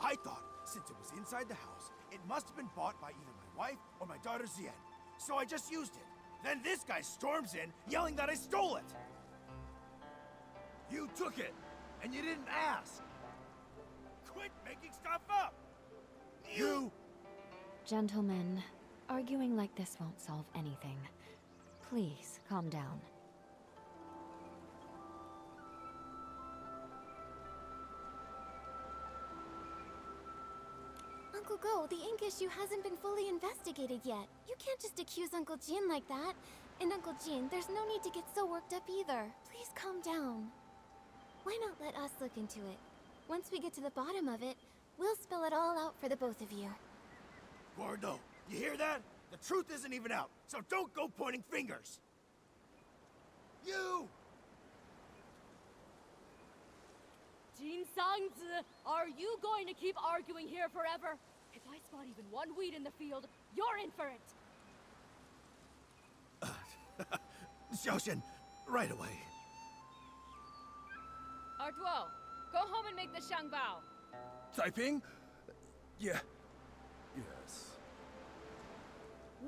I thought, since it was inside the house, it must have been bought by either my wife or my daughter Zien. So I just used it. Then this guy storms in, yelling that I stole it. You took it, and you didn't ask. Quit making stuff up! You... Gentlemen, arguing like this won't solve anything. Please, calm down. Uncle Go, the ink issue hasn't been fully investigated yet. You can't just accuse Uncle Jin like that. And Uncle Jin, there's no need to get so worked up either. Please calm down. Why not let us look into it? Once we get to the bottom of it, we'll spell it all out for the both of you. Gordo, you hear that? The truth isn't even out, so don't go pointing fingers! You! Jin Sangzi, are you going to keep arguing here forever? If I spot even one weed in the field, you're in for it! Xiaoxian, right away. Artuo, go home and make the Shangbao. Taiping? Yeah. Yes.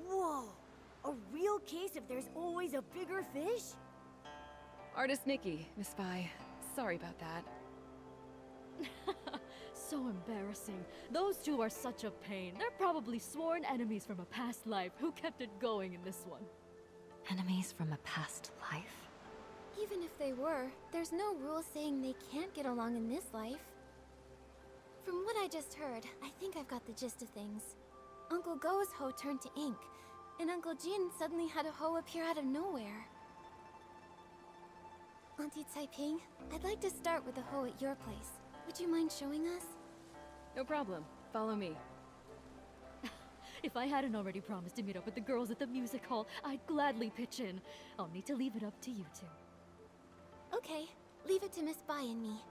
Whoa! A real case of there's always a bigger fish? Artist Nikki, Miss Spy. Sorry about that. So embarrassing. Those two are such a pain. They're probably sworn enemies from a past life who kept it going in this one. Enemies from a past life? Even if they were, there's no rule saying they can't get along in this life. From what I just heard, I think I've got the gist of things. Uncle Go's hoe turned to ink, and Uncle Jin suddenly had a hoe appear out of nowhere. Auntie Taiping, I'd like to start with the hoe at your place. Would you mind showing us? No problem. Follow me. If I hadn't already promised to meet up with the girls at the music hall, I'd gladly pitch in. I'll need to leave it up to you two. Okay, leave it to Miss Bai and me.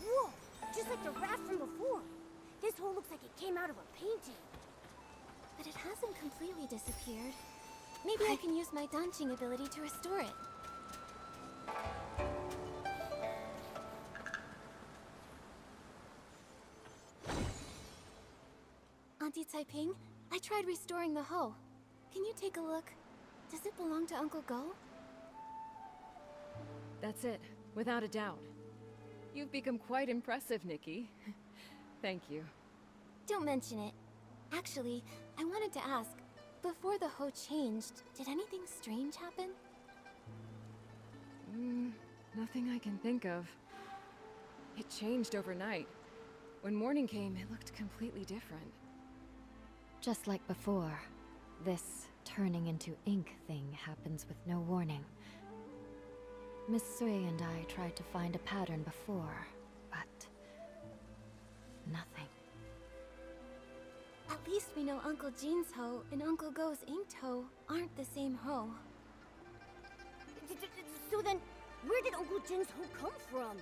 Whoa! Just like the raft from before. This hole looks like it came out of a painting. But it hasn't completely disappeared. Maybe I can use my Danqing ability to restore it. Auntie Taiping, I tried restoring the hoe. Can you take a look? Does it belong to Uncle Go? That's it, without a doubt. You've become quite impressive, Nikki. Thank you. Don't mention it. Actually, I wanted to ask, before the hoe changed, did anything strange happen? Nothing I can think of. It changed overnight. When morning came, it looked completely different. Just like before, this turning into ink thing happens with no warning. Miss Sui and I tried to find a pattern before, but nothing. At least we know Uncle Jin's hoe and Uncle Go's inked hoe aren't the same hoe. So then, where did Uncle Jin's hoe come from?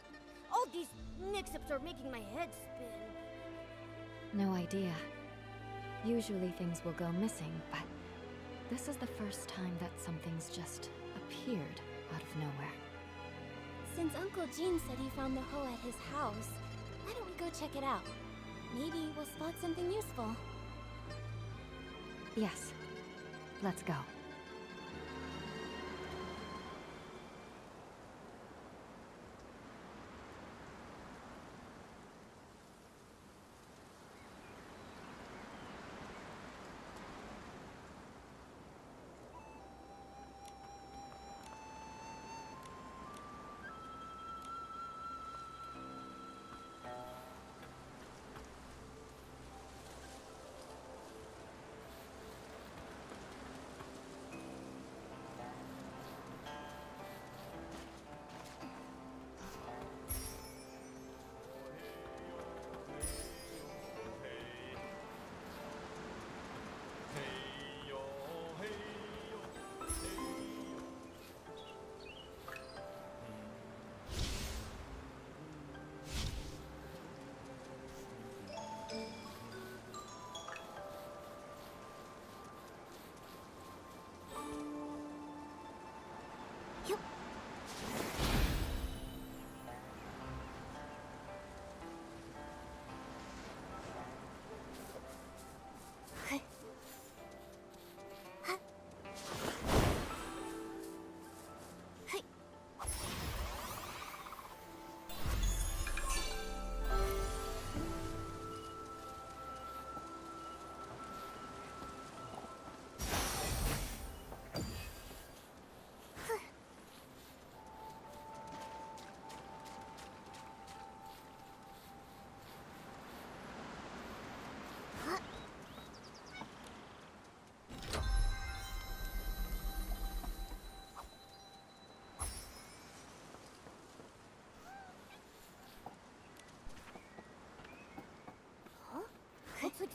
All these mix-ups are making my head spin. No idea. Usually things will go missing, but this is the first time that something's just appeared out of nowhere. Since Uncle Jin said he found the hoe at his house, why don't we go check it out? Maybe we'll spot something useful. Yes. Let's go.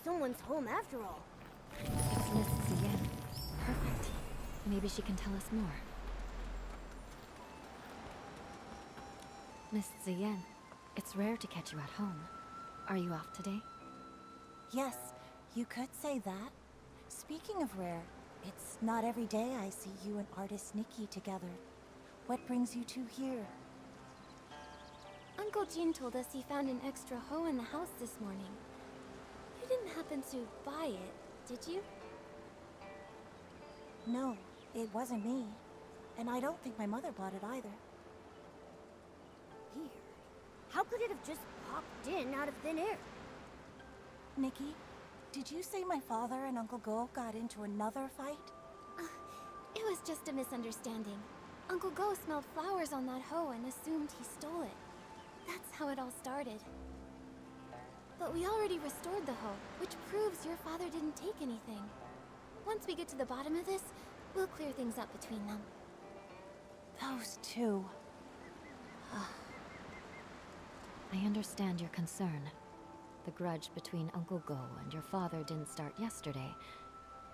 someone's home after all. It's Miss Zien. Perfect. Maybe she can tell us more. Miss Zien, it's rare to catch you at home. Are you off today? Yes, you could say that. Speaking of rare, it's not every day I see you and artist Nikki together. What brings you two here? Uncle Jean told us he found an extra hoe in the house this morning. You didn't happen to buy it, did you? No, it wasn't me. And I don't think my mother bought it either. Weird. How could it have just popped in out of thin air? Nikki, did you say my father and Uncle Go got into another fight? It was just a misunderstanding. Uncle Go smelled flowers on that hoe and assumed he stole it. That's how it all started. But we already restored the hoe, which proves your father didn't take anything. Once we get to the bottom of this, we'll clear things up between them. Those two. I understand your concern. The grudge between Uncle Go and your father didn't start yesterday.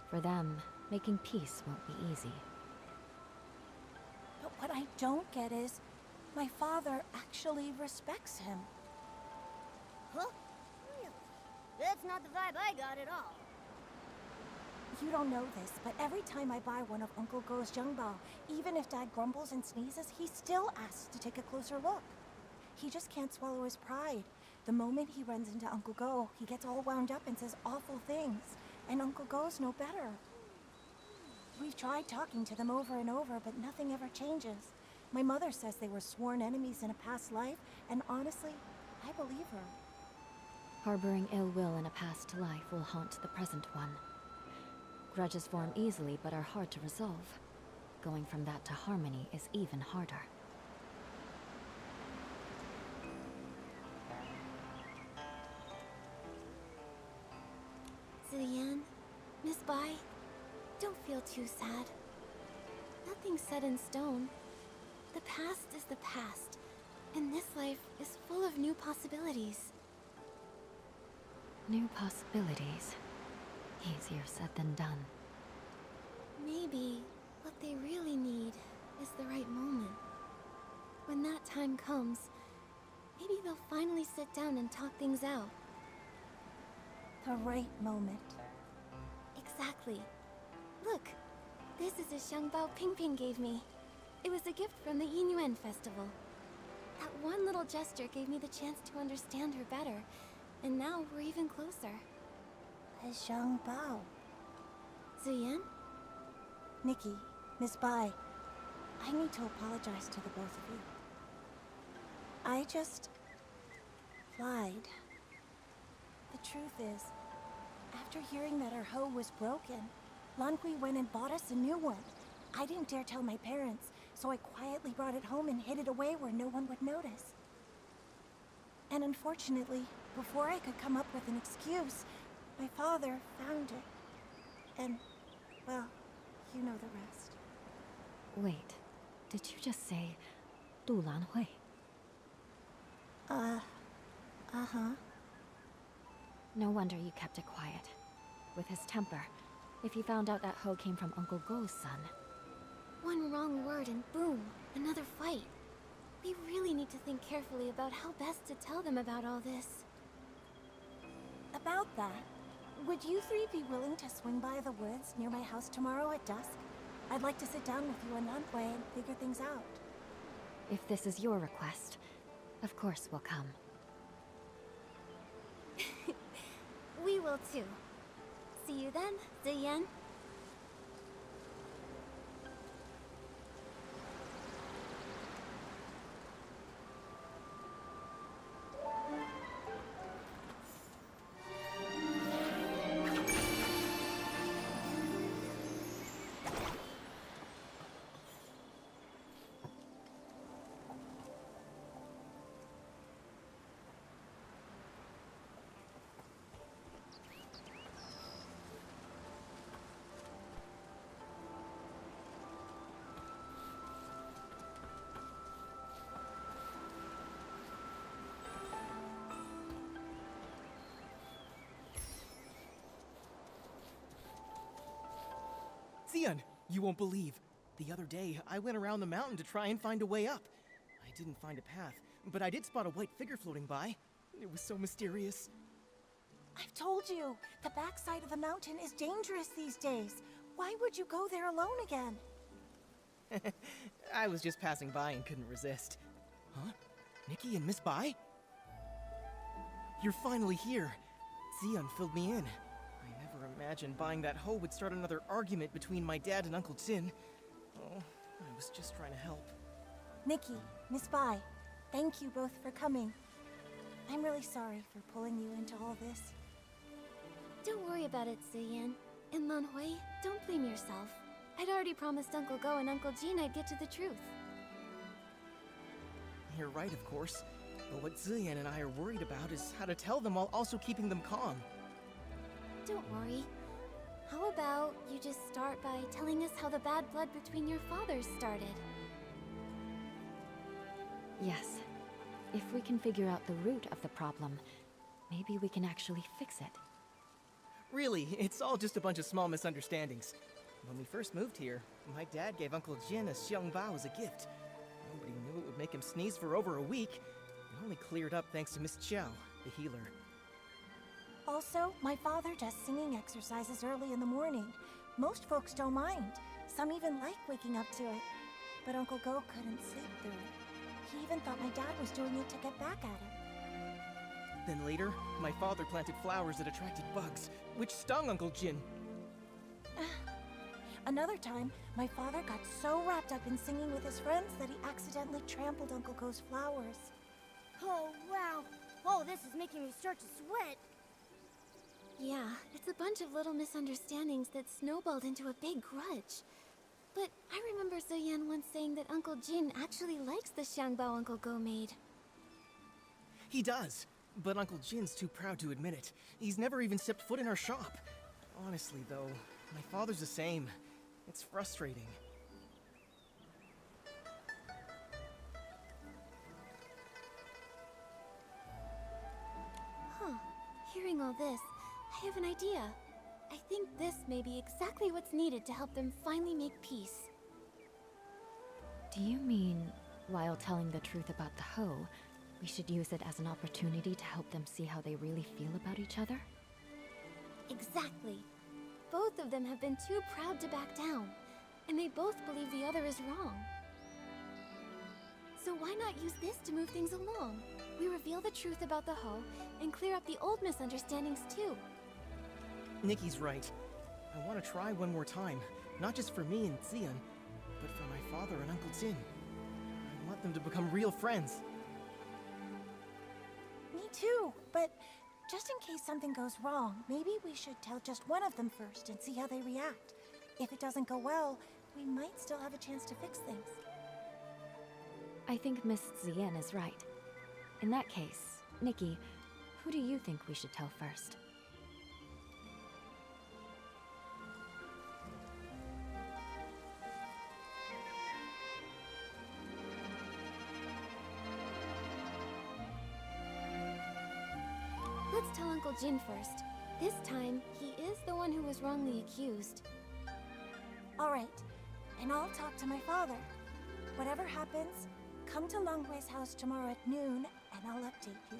For them, making peace won't be easy. But what I don't get is, my father actually respects him. Huh? Really? That's not the vibe I got at all. You don't know this, but every time I buy one of Uncle Go's Zhengbao, even if Dad grumbles and sneezes, he still asks to take a closer look. He just can't swallow his pride. The moment he runs into Uncle Go, he gets all wound up and says awful things. And Uncle Go's no better. We've tried talking to them over and over, but nothing ever changes. My mother says they were sworn enemies in a past life, and honestly, I believe her. Harboring ill will in a past life will haunt the present one. Grudges form easily but are hard to resolve. Going from that to harmony is even harder. Ziyan, Miss Bai, don't feel too sad. Nothing's set in stone. The past is the past, and this life is full of new possibilities. New possibilities. Easier said than done. Maybe what they really need is the right moment. When that time comes, maybe they'll finally sit down and talk things out. The right moment. Exactly. Look, this is a Xiangbao Pingping gave me. It was a gift from the Yinyuan festival. That one little gesture gave me the chance to understand her better, and now we're even closer. A Zhengbao. Ziyan? Nikki, Miss Bai, I need to apologize to the both of you. I just lied. The truth is, after hearing that our hoe was broken, Lanhui went and bought us a new one. I didn't dare tell my parents, so I quietly brought it home and hid it away where no one would notice. And unfortunately, before I could come up with an excuse, my father found it. And, well, you know the rest. Wait, did you just say Du Lanhui? Uh-huh. No wonder you kept it quiet. With his temper, if he found out that hoe came from Uncle Go's son. One wrong word and boom, another fight. We really need to think carefully about how best to tell them about all this. About that, would you three be willing to swing by the woods near my house tomorrow at dusk? I'd like to sit down with you and Lanhui and figure things out. If this is your request, of course we'll come. We will too. See you then, Ziyan. You won't believe. The other day, I went around the mountain to try and find a way up. I didn't find a path, but I did spot a white figure floating by. It was so mysterious. I've told you, the backside of the mountain is dangerous these days. Why would you go there alone again? I was just passing by and couldn't resist. Huh? Nikki and Miss Bai? You're finally here. Xian filled me in. I never imagined buying that hoe would start another argument between my dad and Uncle Jin. Oh, I was just trying to help. Nikki, Miss Bai, thank you both for coming. I'm really sorry for pulling you into all this. Don't worry about it, Ziyan. And Lanhui, don't blame yourself. I'd already promised Uncle Go and Uncle Jean I'd get to the truth. You're right, of course. But what Ziyan and I are worried about is how to tell them while also keeping them calm. Don't worry. How about you just start by telling us how the bad blood between your fathers started? Yes. If we can figure out the root of the problem, maybe we can actually fix it. Really, it's all just a bunch of small misunderstandings. When we first moved here, my dad gave Uncle Jin a xiangbao as a gift. Nobody knew it would make him sneeze for over a week. It only cleared up thanks to Miss Chow, the healer. Also, my father does singing exercises early in the morning. Most folks don't mind. Some even like waking up to it. But Uncle Go couldn't sleep through it. He even thought my dad was doing it to get back at him. Then later, my father planted flowers that attracted bugs, which stung Uncle Jin. Another time, my father got so wrapped up in singing with his friends that he accidentally trampled Uncle Go's flowers. Oh, wow. Oh, this is making me start to sweat. Yeah, it's a bunch of little misunderstandings that snowballed into a big grudge. But I remember Ziyan once saying that Uncle Jin actually likes the xiangbao Uncle Go made. He does, but Uncle Jin's too proud to admit it. He's never even stepped foot in our shop. Honestly, though, my father's the same. It's frustrating. Huh. Hearing all this, I have an idea. I think this may be exactly what's needed to help them finally make peace. Do you mean, while telling the truth about the hoe, we should use it as an opportunity to help them see how they really feel about each other? Exactly. Both of them have been too proud to back down, and they both believe the other is wrong. So why not use this to move things along? We reveal the truth about the hoe and clear up the old misunderstandings too. Nikki's right. I want to try one more time, not just for me and Xian, but for my father and Uncle Jin. I want them to become real friends. Me too, but just in case something goes wrong, maybe we should tell just one of them first and see how they react. If it doesn't go well, we might still have a chance to fix things. I think Miss Ziyan is right. In that case, Nikki, who do you think we should tell first? Let's tell Uncle Jin first. This time, he is the one who was wrongly accused. All right, and I'll talk to my father. Whatever happens, come to Longhui's house tomorrow at noon, and I'll update you.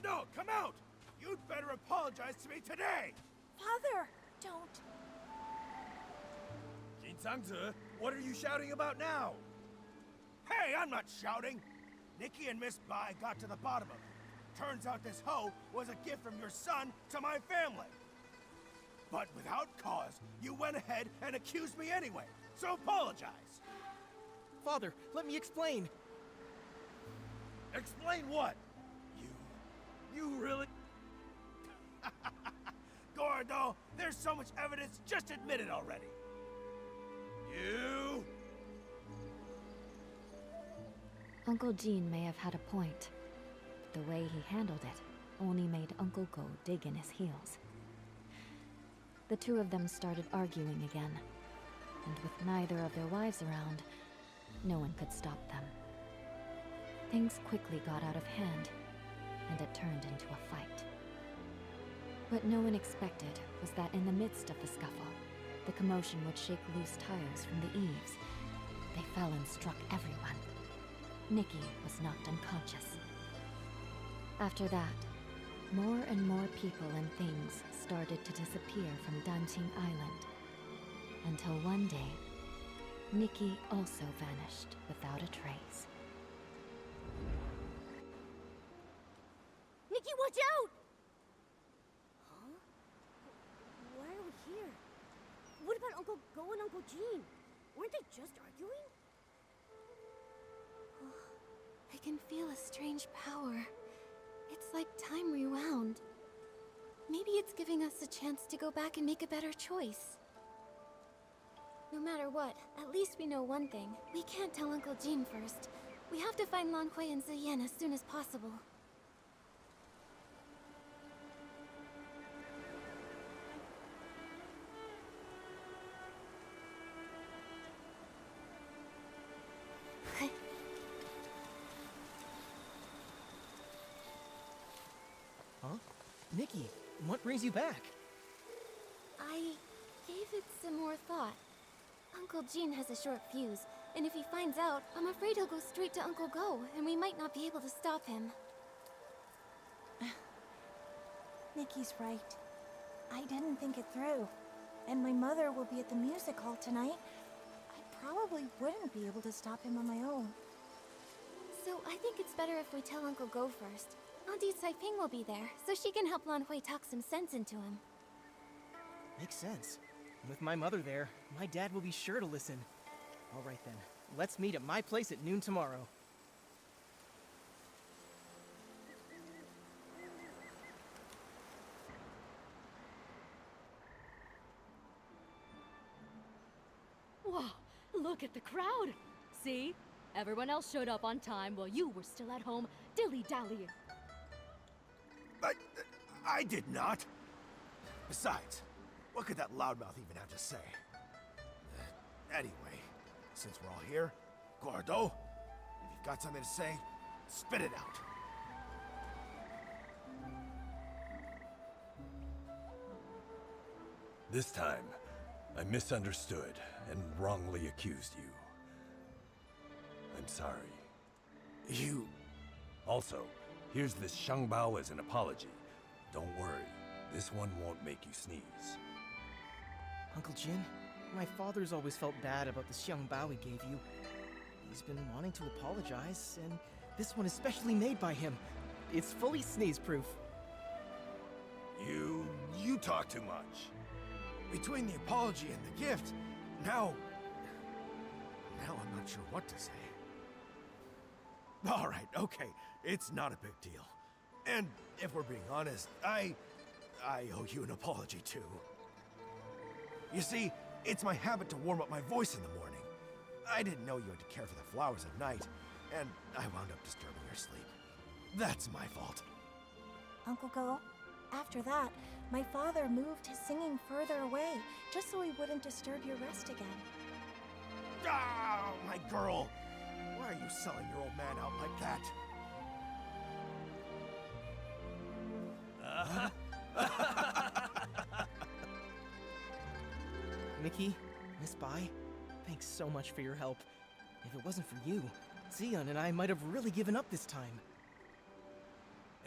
Gordo, come out! You'd better apologize to me today! Father, don't. Jinzangzi, what are you shouting about now? Hey, I'm not shouting! Nikki and Miss Bai got to the bottom of it. Turns out this hoe was a gift from your son to my family. But without cause, you went ahead and accused me anyway, so apologize! Father, let me explain. Explain what? You really... Gordo, there's so much evidence, just admit it already! You... Uncle Jean may have had a point, but the way he handled it only made Uncle Go dig in his heels. The two of them started arguing again, and with neither of their wives around, no one could stop them. Things quickly got out of hand, and it turned into a fight. What no one expected was that in the midst of the scuffle, the commotion would shake loose tiles from the eaves. They fell and struck everyone. Nikki was knocked unconscious. After that, more and more people and things started to disappear from Danqing Island. Until one day, Nikki also vanished without a trace. Nikki, watch out! Huh? Why are we here? What about Uncle Go and Uncle Jean? Weren't they just arguing? I can feel a strange power. It's like time rewound. Maybe it's giving us a chance to go back and make a better choice. No matter what, at least we know one thing. We can't tell Uncle Jean first. We have to find Lan Hui and Ziyan as soon as possible. Huh? Nikki, what brings you back? I gave it some more thought. Uncle Jean has a short fuse, and if he finds out, I'm afraid he'll go straight to Uncle Go, and we might not be able to stop him. Nikki's right. I didn't think it through. And my mother will be at the music hall tonight. I probably wouldn't be able to stop him on my own. So I think it's better if we tell Uncle Go first. Auntie Saiping will be there, so she can help Lan Hui talk some sense into him. Makes sense. With my mother there, my dad will be sure to listen. All right then, let's meet at my place at noon tomorrow. Wow, look at the crowd! See? Everyone else showed up on time while you were still at home dilly-dallying. I did not. Besides, what could that loudmouth even have to say? Anyway, since we're all here, Gordo, if you've got something to say, spit it out. This time, I misunderstood and wrongly accused you. I'm sorry. You... Also, here's this Shangbao as an apology. Don't worry, this one won't make you sneeze. Uncle Jin, my father's always felt bad about the Xiangbao he gave you. He's been wanting to apologize, and this one is specially made by him. It's fully sneeze-proof. You talk too much. Between the apology and the gift, now I'm not sure what to say. All right, okay, it's not a big deal. And if we're being honest, I owe you an apology too. You see, it's my habit to warm up my voice in the morning. I didn't know you had to care for the flowers at night, and I wound up disturbing your sleep. That's my fault. Uncle Go, after that, my father moved his singing further away, just so he wouldn't disturb your rest again. Ah, my girl! Why are you selling your old man out like that? Nikki, Miss Bai, thanks so much for your help. If it wasn't for you, Zion and I might have really given up this time.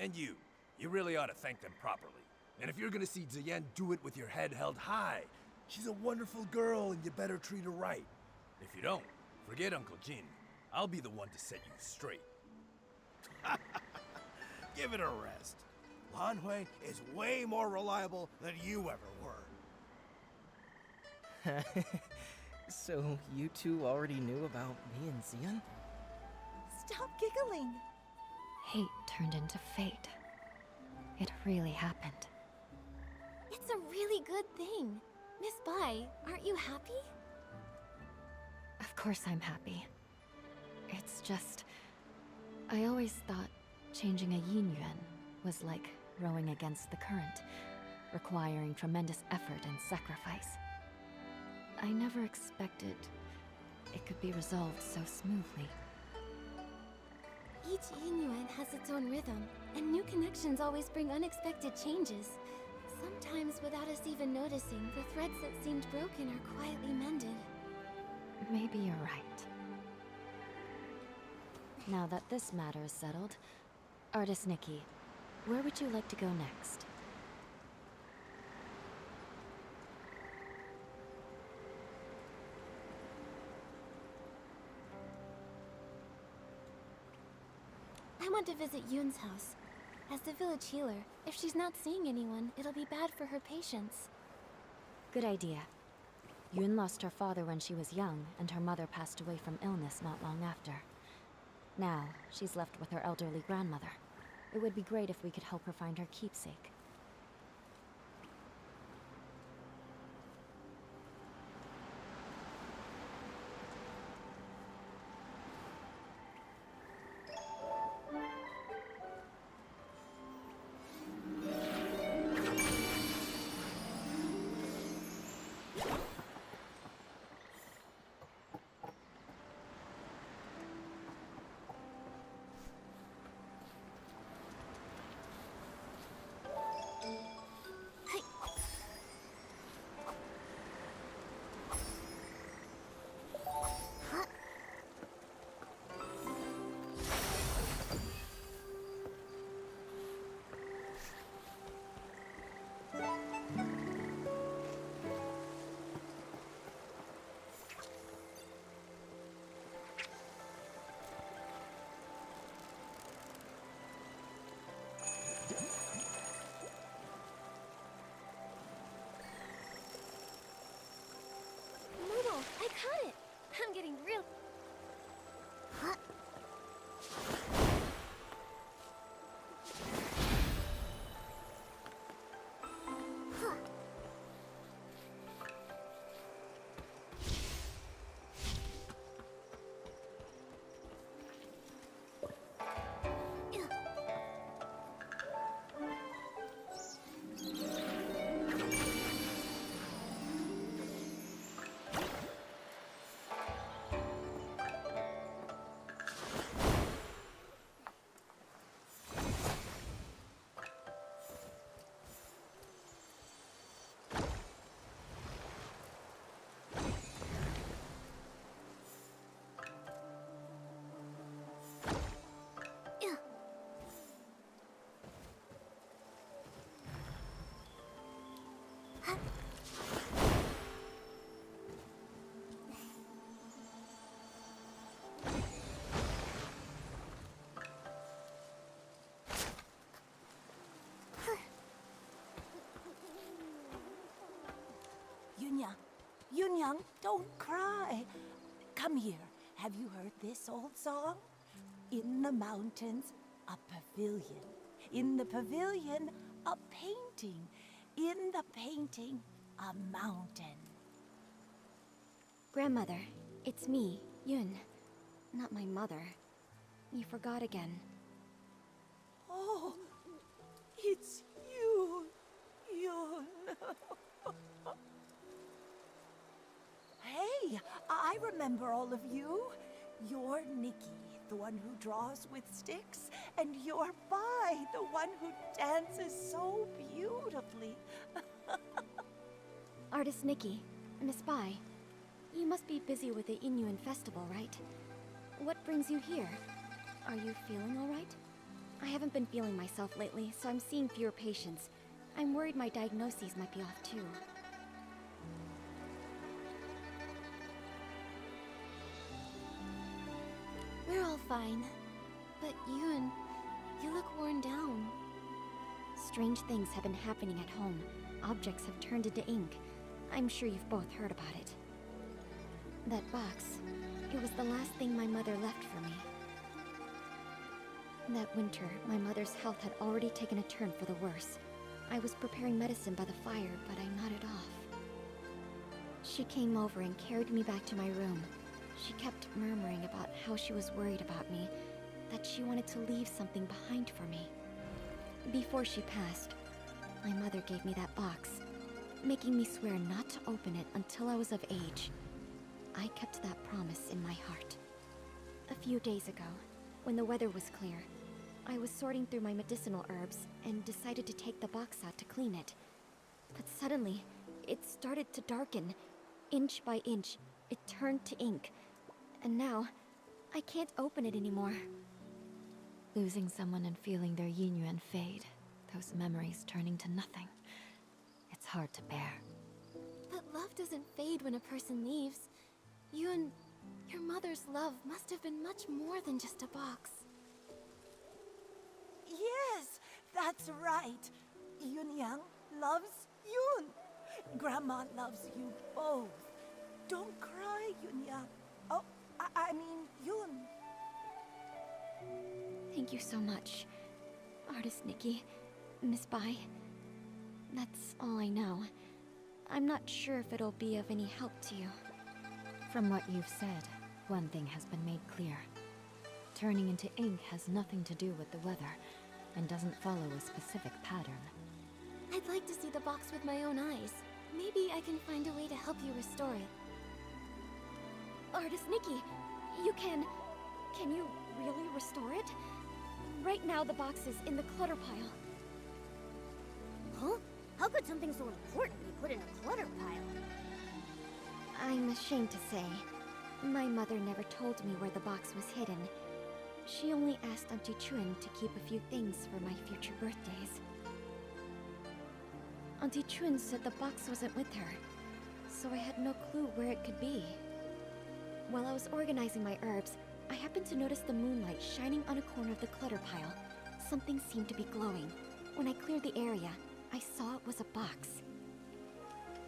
And you You really ought to thank them properly. And if you're gonna see Ziyen, do it with your head held high. She's a wonderful girl, and you better treat her right. If you don't, forget Uncle Jin. I'll be the one to set you straight. Give it a rest. Lan Hui is way more reliable than you ever were. So, you two already knew about me and Zion? Stop giggling. Hate turned into fate. It really happened. It's a really good thing. Miss Bai, aren't you happy? Of course I'm happy. It's just... I always thought changing a yin yuan was like rowing against the current, requiring tremendous effort and sacrifice. I never expected it could be resolved so smoothly. Each yin yuan has its own rhythm, and new connections always bring unexpected changes. Sometimes without us even noticing, the threads that seemed broken are quietly mended. Maybe you're right. Now that this matter is settled, Artist Nikki, where would you like to go next? I want to visit Yoon's house. As the village healer, if she's not seeing anyone, it'll be bad for her patients. Good idea. Yoon lost her father when she was young, and her mother passed away from illness not long after. Now, she's left with her elderly grandmother. It would be great if we could help her find her keepsake. I caught it! I'm getting real... Huh? Huh. Yunyang, don't cry. Come here. Have you heard this old song? In the mountains, a pavilion. In the pavilion, a painting. In the painting, a mountain. Grandmother, it's me, Yun. Not my mother. You forgot again. Oh, it's you, Yun. Hey, I remember all of you. You're Nikki, the one who draws with sticks, and you're Bai, the one who dances so beautifully. Artist Nikki, Miss Bai, you must be busy with the Inuan festival, right? What brings you here? Are you feeling all right? I haven't been feeling myself lately, so I'm seeing fewer patients. I'm worried my diagnoses might be off too. We're all fine. But Yun, you look worn down. Strange things have been happening at home. Objects have turned into ink. I'm sure you've both heard about it. That box, it was the last thing my mother left for me. That winter, my mother's health had already taken a turn for the worse. I was preparing medicine by the fire, but I nodded off. She came over and carried me back to my room. She kept murmuring about how she was worried about me, that she wanted to leave something behind for me. Before she passed, my mother gave me that box, making me swear not to open it until I was of age. I kept that promise in my heart. A few days ago, when the weather was clear, I was sorting through my medicinal herbs and decided to take the box out to clean it. But suddenly, it started to darken. Inch by inch, it turned to ink. And now, I can't open it anymore. Losing someone and feeling their yin yuan fade, those memories turning to nothing. It's hard to bear. But love doesn't fade when a person leaves. You and your mother's love must have been much more than just a box. Yes, that's right. Yun Yang loves Yun. Grandma loves you both. Don't cry, Yun Yang. Oh, I mean, Yun. Thank you so much, Artist Nikki, Miss Bai. That's all I know. I'm not sure if it'll be of any help to you. From what you've said, one thing has been made clear. Turning into ink has nothing to do with the weather, and doesn't follow a specific pattern. I'd like to see the box with my own eyes. Maybe I can find a way to help you restore it. Artist Nikki, you can you really restore it? Right now the box is in the clutter pile. Huh? How could something so important be put in a clutter pile? I'm ashamed to say, my mother never told me where the box was hidden. She only asked Auntie Chun to keep a few things for my future birthdays. Auntie Chun said the box wasn't with her, so I had no clue where it could be. While I was organizing my herbs, I happened to notice the moonlight shining on a corner of the clutter pile. Something seemed to be glowing. When I cleared the area, I saw it was a box.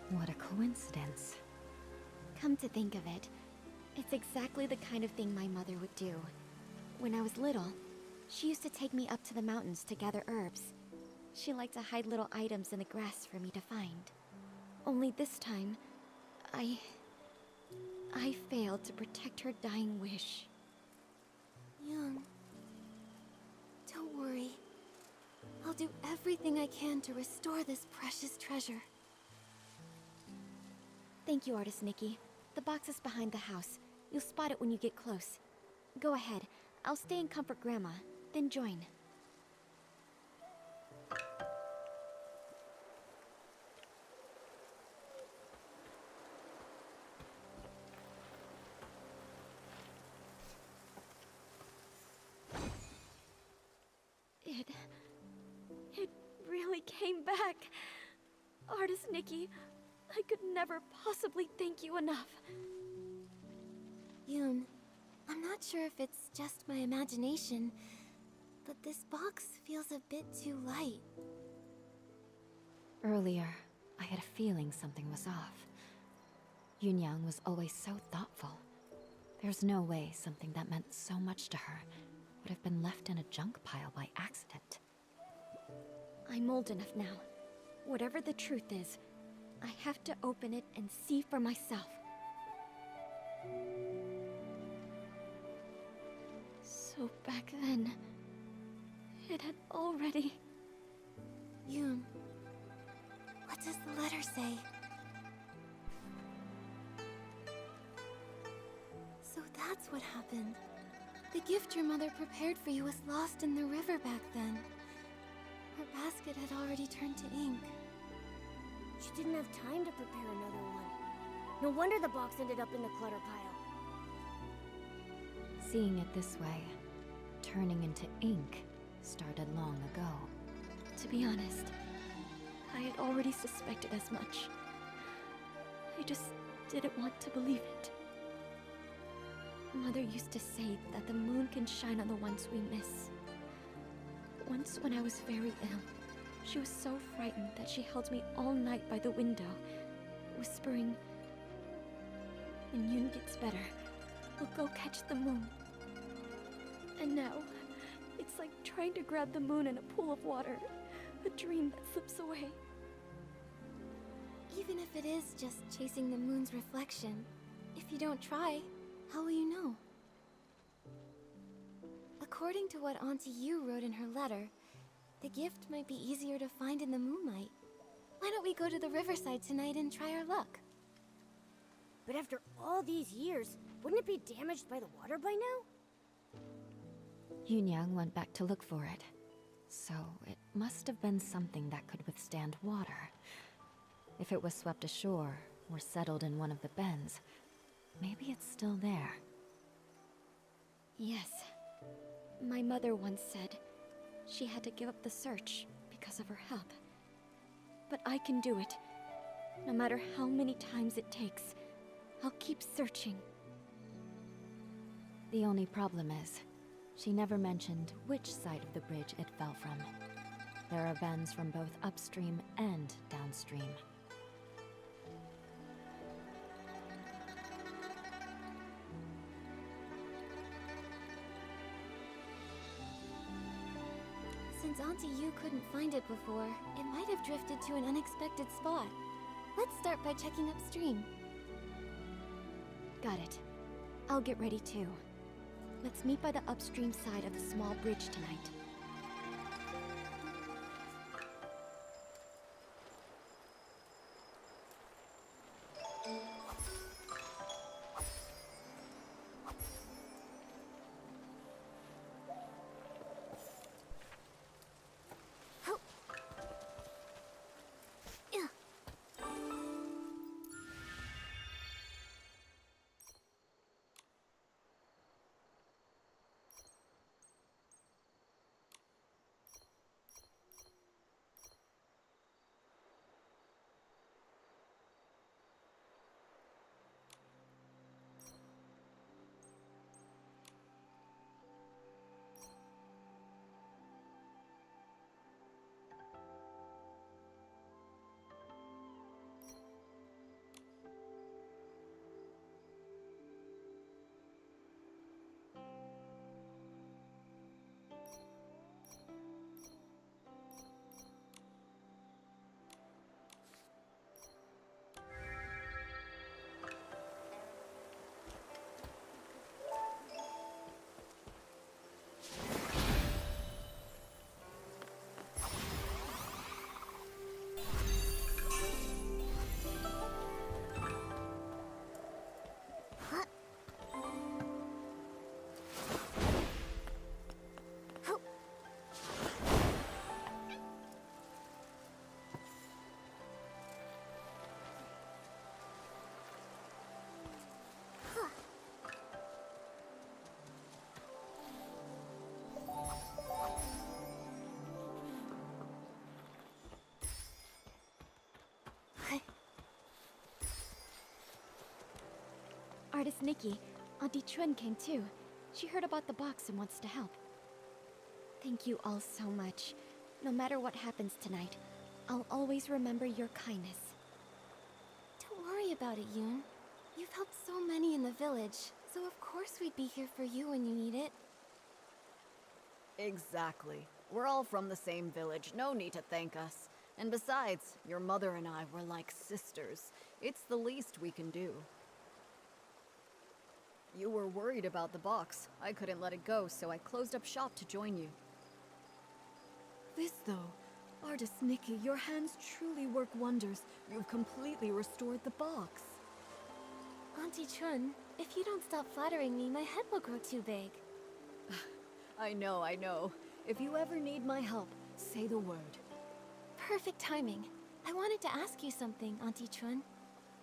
What a coincidence. Come to think of it, it's exactly the kind of thing my mother would do. When I was little, she used to take me up to the mountains to gather herbs. She liked to hide little items in the grass for me to find. Only this time, I failed to protect her dying wish. Young, don't worry. I'll do everything I can to restore this precious treasure. Thank you, Artist Nikki. The box is behind the house. You'll spot it when you get close. Go ahead. I'll stay and comfort Grandma, then join. It really came back. Artist Nikki, I could never possibly thank you enough. Yoon, I'm not sure if it's just my imagination, but this box feels a bit too light. Earlier, I had a feeling something was off. Yunyang was always so thoughtful. There's no way something that meant so much to her would have been left in a junk pile by accident. I'm old enough now. Whatever the truth is, I have to open it and see for myself. So back then, it had already... Yoon, what does the letter say? So that's what happened. The gift your mother prepared for you was lost in the river back then. Her basket had already turned to ink. She didn't have time to prepare another one. No wonder the box ended up in the clutter pile. Seeing it this way, turning into ink, started long ago. To be honest, I had already suspected as much. I just didn't want to believe it. Mother used to say that the moon can shine on the ones we miss. Once when I was very ill, she was so frightened that she held me all night by the window, whispering, "When Yoon gets better, we'll go catch the moon." And now, it's like trying to grab the moon in a pool of water, a dream that slips away. Even if it is just chasing the moon's reflection, if you don't try, how will you know? According to what Auntie Yu wrote in her letter, the gift might be easier to find in the moonlight. Why don't we go to the riverside tonight and try our luck? But after all these years, wouldn't it be damaged by the water by now? Yunyang went back to look for it. So it must have been something that could withstand water. If it was swept ashore or settled in one of the bends, maybe it's still there. Yes. My mother once said she had to give up the search because of her health. But I can do it. No matter how many times it takes, I'll keep searching. The only problem is, she never mentioned which side of the bridge it fell from. There are bends from both upstream and downstream. Since Auntie Yu couldn't find it before, it might have drifted to an unexpected spot. Let's start by checking upstream. Got it. I'll get ready too. Let's meet by the upstream side of the small bridge tonight. Artist Nikki, Auntie Chun came too. She heard about the box and wants to help. Thank you all so much. No matter what happens tonight, I'll always remember your kindness. Don't worry about it, Yoon. You've helped so many in the village, so of course we'd be here for you when you need it. Exactly. We're all from the same village, no need to thank us. And besides, your mother and I were like sisters. It's the least we can do. You were worried about the box. I couldn't let it go, so I closed up shop to join you. This though, Artist Nikki, your hands truly work wonders. You've completely restored the box. Auntie Chun, if you don't stop flattering me, my head will grow too big. I know. If you ever need my help, say the word. Perfect timing. I wanted to ask you something, Auntie Chun.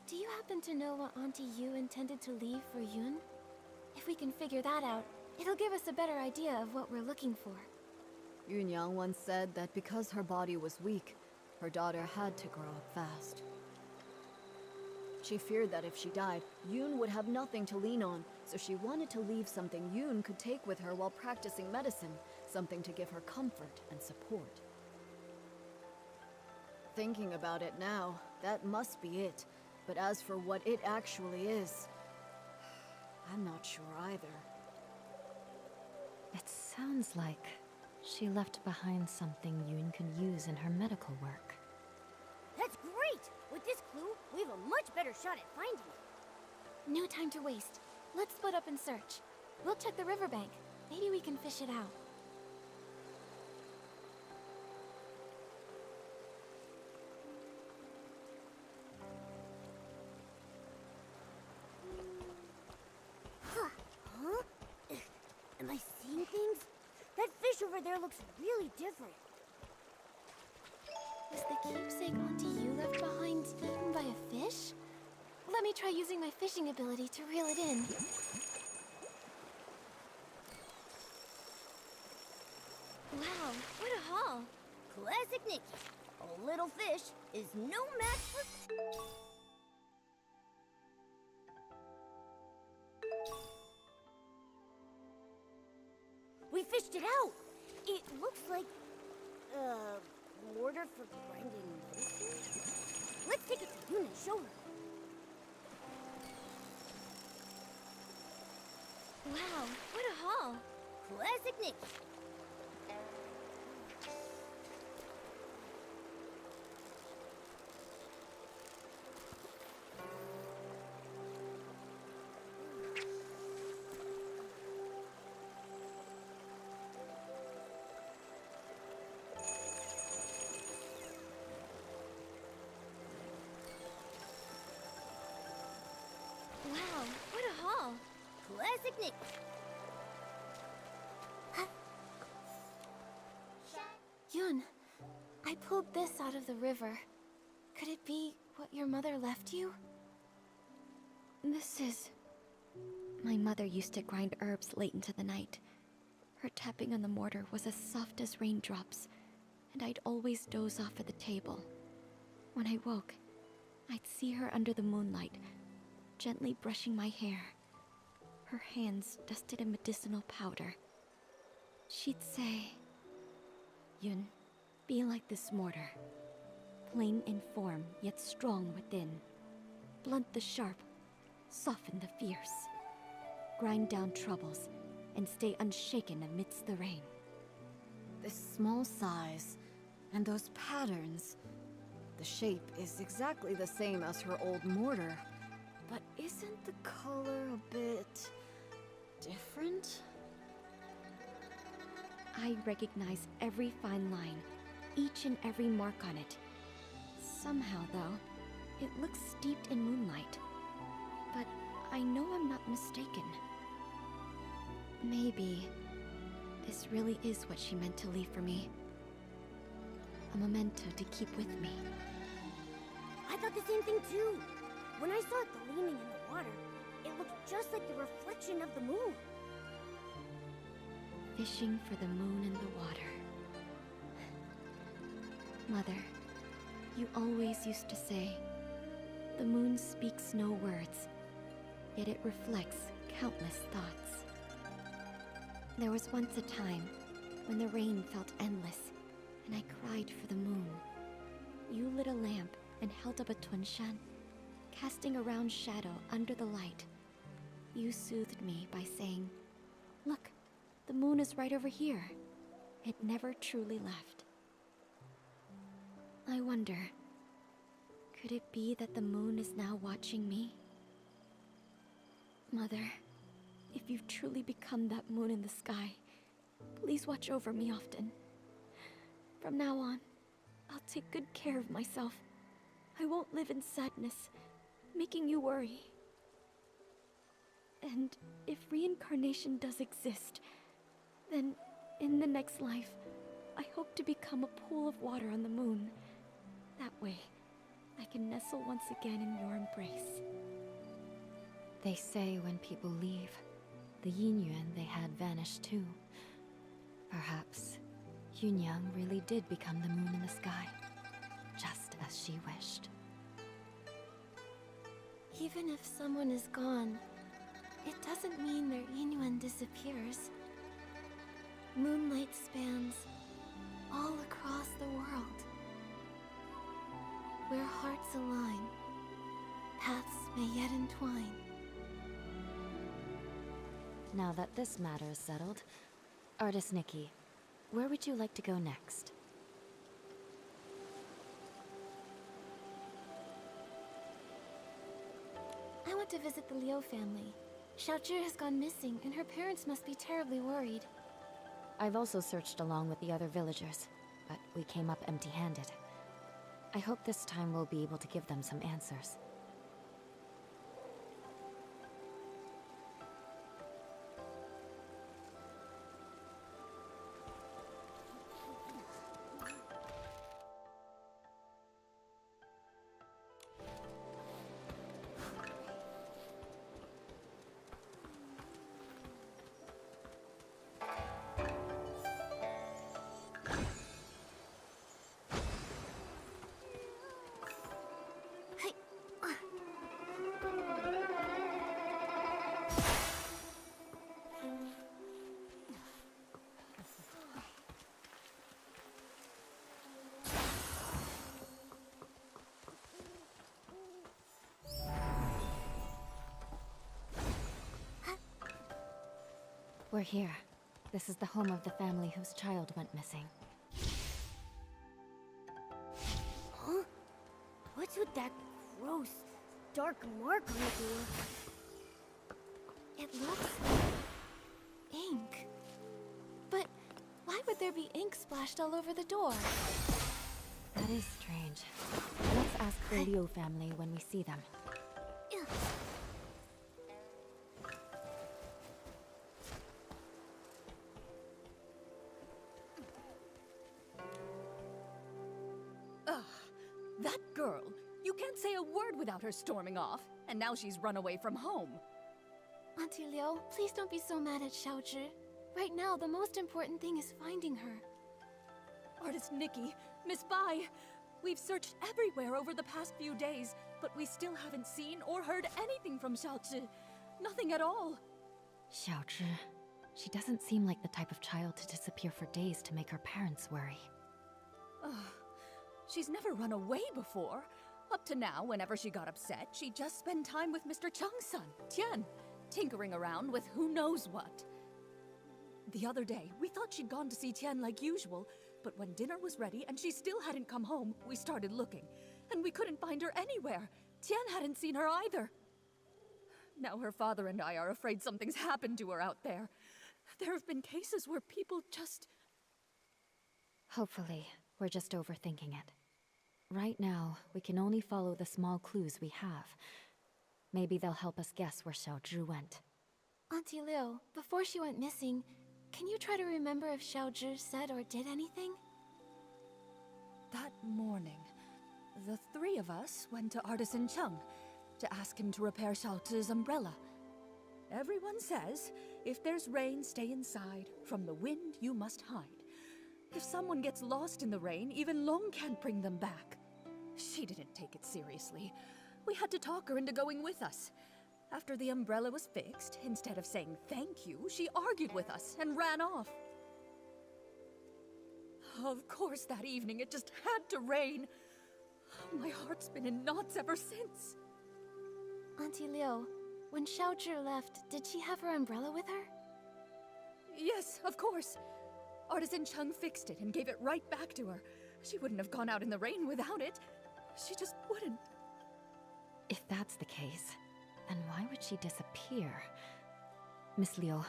Do you happen to know what Auntie Yu intended to leave for Yoon? If we can figure that out, it'll give us a better idea of what we're looking for. Yunyang once said that because her body was weak, her daughter had to grow up fast. She feared that if she died, Yoon would have nothing to lean on, so she wanted to leave something Yoon could take with her while practicing medicine, something to give her comfort and support. Thinking about it now, that must be it. But as for what it actually is, I'm not sure either. It sounds like she left behind something Yoon can use in her medical work. That's great! With this clue, we have a much better shot at finding it. No time to waste. Let's split up and search. We'll check the riverbank. Maybe we can fish it out. Huh? Am I seeing things? That fish over there looks really different. Was the keepsake auntie you left behind eaten by a fish? Let me try using my fishing ability to reel it in. Wow, what a haul! Classic Nikki. A little fish is no match for... We fished it out! It looks like... mortar for grinding medicine? Let's take it to Yoon and show her. Wow, what a haul! Classic Nikki. Wow, what a haul! Classic Nikki. Yoon, I pulled this out of the river. Could it be what your mother left you? This is... My mother used to grind herbs late into the night. Her tapping on the mortar was as soft as raindrops, and I'd always doze off at the table. When I woke, I'd see her under the moonlight, gently brushing my hair, her hands dusted in medicinal powder. She'd say, "Yun, be like this mortar, plain in form yet strong within. Blunt the sharp, soften the fierce. Grind down troubles and stay unshaken amidst the rain." This small size, and those patterns. The shape is exactly the same as her old mortar. But isn't the color a bit... different? I recognize every fine line, each and every mark on it. Somehow, though, it looks steeped in moonlight. But I know I'm not mistaken. Maybe this really is what she meant to leave for me. A memento to keep with me. I thought the same thing too. When I saw it gleaming in the water, it looked just like the reflection of the moon. Fishing for the moon and the water. Mother, you always used to say, the moon speaks no words, yet it reflects countless thoughts. There was once a time when the rain felt endless, and I cried for the moon. You lit a lamp and held up a tunshan, casting a round shadow under the light. You soothed me by saying, "Look, the moon is right over here." It never truly left. I wonder, could it be that the moon is now watching me? Mother, if you've truly become that moon in the sky, please watch over me often. From now on, I'll take good care of myself. I won't live in sadness, making you worry. And if reincarnation does exist, then in the next life, I hope to become a pool of water on the moon. That way, I can nestle once again in your embrace. They say when people leave, the yin yuan they had vanish too. Perhaps Yunyang really did become the moon in the sky, just as she wished. Even if someone is gone, it doesn't mean their Yinyuan disappears. Moonlight spans all across the world. Where hearts align, paths may yet entwine. Now that this matter is settled, Artist Nikki, where would you like to go next? I want to visit the Liu family. Xiaozhi has gone missing, and her parents must be terribly worried. I've also searched along with the other villagers, but we came up empty-handed. I hope this time we'll be able to give them some answers. We're here. This is the home of the family whose child went missing. Huh? What's with that gross, dark mark on the door? It looks like ink. But why would there be ink splashed all over the door? That is strange. Let's ask the Liu family when we see them. That girl! You can't say a word without her storming off, and now she's run away from home. Auntie Liu, please don't be so mad at Xiaozhi. Right now, the most important thing is finding her. Artist Nikki, Miss Bai, we've searched everywhere over the past few days, but we still haven't seen or heard anything from Xiaozhi. Nothing at all. Xiaozhi. She doesn't seem like the type of child to disappear for days to make her parents worry. She's never run away before. Up to now, whenever she got upset, she'd just spend time with Mr. Cheng's son, Tian, tinkering around with who knows what. The other day, we thought she'd gone to see Tian like usual, but when dinner was ready and she still hadn't come home, we started looking, and we couldn't find her anywhere. Tian hadn't seen her either. Now her father and I are afraid something's happened to her out there. There have been cases where people just... Hopefully, we're just overthinking it. Right now, we can only follow the small clues we have. Maybe they'll help us guess where Xiaozhi went. Auntie Liu, before she went missing, can you try to remember if Xiaozhi said or did anything? That morning, the three of us went to Artisan Cheng to ask him to repair Xiaozhi's umbrella. Everyone says, if there's rain, stay inside. From the wind, you must hide. If someone gets lost in the rain, even Long can't bring them back. She didn't take it seriously. We had to talk her into going with us. After the umbrella was fixed, instead of saying thank you, she argued with us and ran off. Of course, that evening it just had to rain. My heart's been in knots ever since. Auntie Liu, when Xiaozhi left, did she have her umbrella with her? Yes, of course. Artisan Cheng fixed it and gave it right back to her. She wouldn't have gone out in the rain without it. She just wouldn't. If that's the case, then why would she disappear? Miss Liu,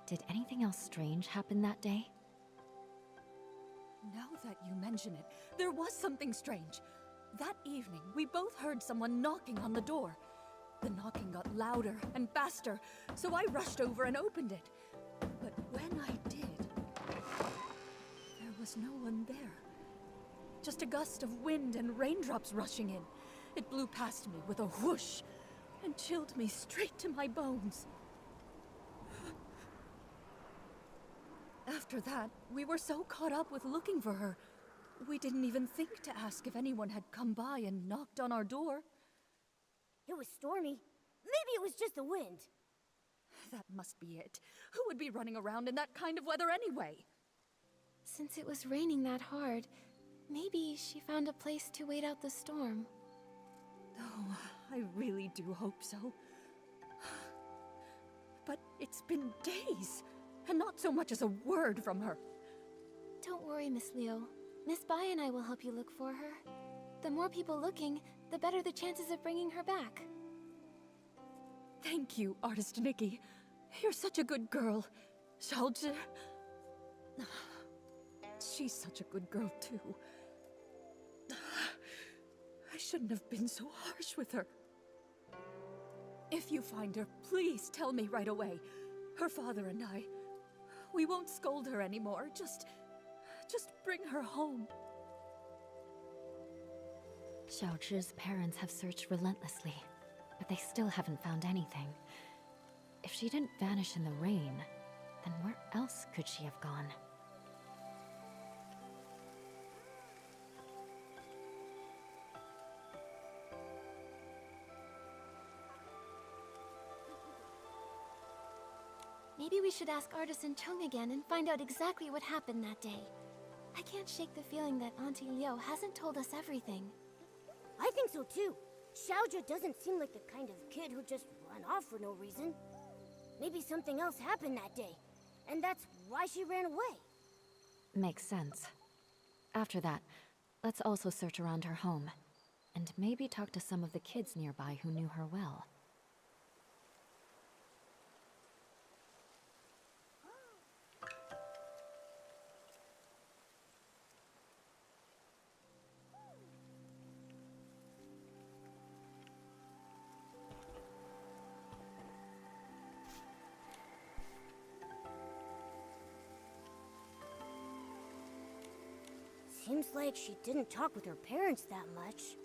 did anything else strange happen that day? Now that you mention it, there was something strange. That evening, we both heard someone knocking on the door. The knocking got louder and faster, so I rushed over and opened it. But when I did, there was no one there. Just a gust of wind and raindrops rushing in. It blew past me with a whoosh and chilled me straight to my bones. After that, we were so caught up with looking for her, we didn't even think to ask if anyone had come by and knocked on our door. It was stormy. Maybe it was just the wind. That must be it. Who would be running around in that kind of weather anyway? Since it was raining that hard, maybe she found a place to wait out the storm. Oh, I really do hope so. But it's been days, and not so much as a word from her. Don't worry, Miss Leo. Miss Bai and I will help you look for her. The more people looking, the better the chances of bringing her back. Thank you, Artist Nikki. You're such a good girl. Xiaozhi... She's such a good girl, too. I shouldn't have been so harsh with her. If you find her, please tell me right away. Her father and I... We won't scold her anymore. Just bring her home. Xiaozhi's parents have searched relentlessly, but they still haven't found anything. If she didn't vanish in the rain, then where else could she have gone? Maybe we should ask Artisan Chung again and find out exactly what happened that day. I can't shake the feeling that Auntie Liu hasn't told us everything. I think so too. Xiaozhi doesn't seem like the kind of kid who just run off for no reason. Maybe something else happened that day, and that's why she ran away. Makes sense. After that, let's also search around her home, and maybe talk to some of the kids nearby who knew her well. Seems like she didn't talk with her parents that much.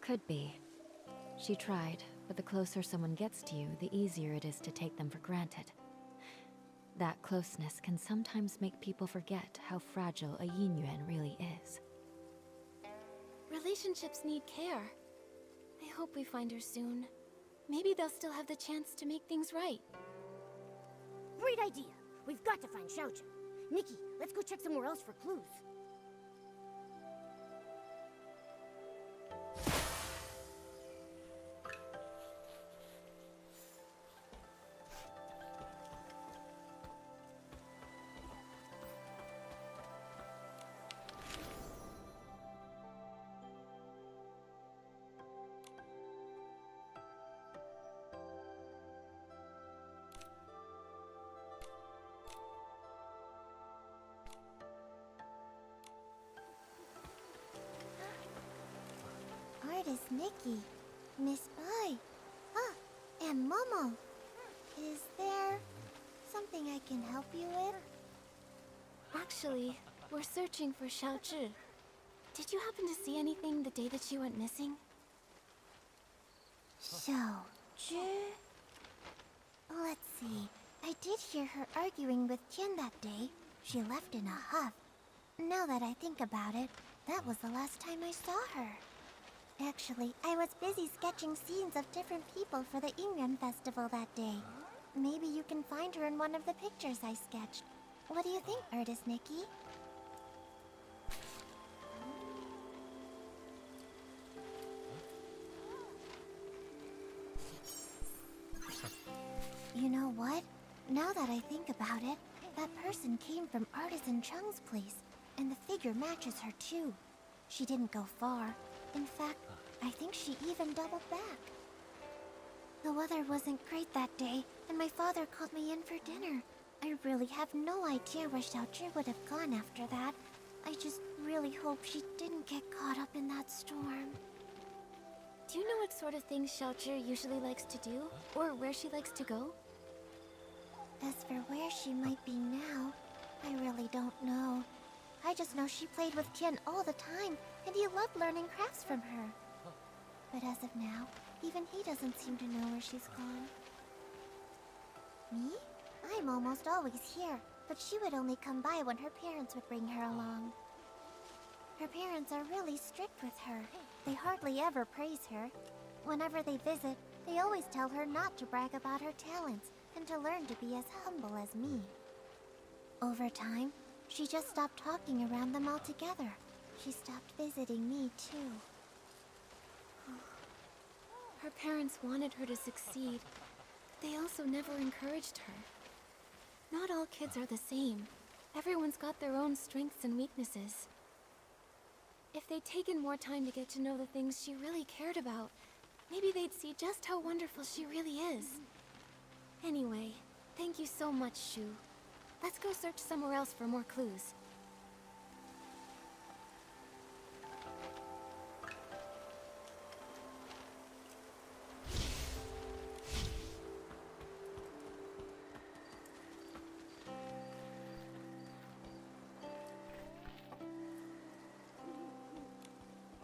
Could be. She tried, but the closer someone gets to you, the easier it is to take them for granted. That closeness can sometimes make people forget how fragile a yin yuan really is. Relationships need care. I hope we find her soon. Maybe they'll still have the chance to make things right. Great idea! We've got to find Xiaozhi. Nikki, let's go check somewhere else for clues. Artist Nikki, Miss Bai, and Momo. Is there something I can help you with? Actually, we're searching for Xiaozhi. Did you happen to see anything the day that she went missing? Xiaozhi? Let's see. I did hear her arguing with Tian that day. She left in a huff. Now that I think about it, that was the last time I saw her. Actually, I was busy sketching scenes of different people for the Yingyuan festival that day. Maybe you can find her in one of the pictures I sketched. What do you think, Artist Nikki? You know what? Now that I think about it, that person came from Artisan Chung's place, and the figure matches her too. She didn't go far. In fact, I think she even doubled back. The weather wasn't great that day, and my father called me in for dinner. I really have no idea where Xiaozhi would have gone after that. I just really hope she didn't get caught up in that storm. Do you know what sort of things Xiaozhi usually likes to do? Or where she likes to go? As for where she might be now, I really don't know. I just know she played with Tian all the time, and he loved learning crafts from her. But as of now, even he doesn't seem to know where she's gone. Me? I'm almost always here. but she would only come by when her parents would bring her along. Her parents are really strict with her. They hardly ever praise her. Whenever they visit, they always tell her not to brag about her talents and to learn to be as humble as me. Over time, she just stopped talking around them altogether. She stopped visiting me, too. Her parents wanted her to succeed, but they also never encouraged her. Not all kids are the same. Everyone's got their own strengths and weaknesses. If they'd taken more time to get to know the things she really cared about, maybe they'd see just how wonderful she really is. Anyway, thank you so much, Shu. Let's go search somewhere else for more clues.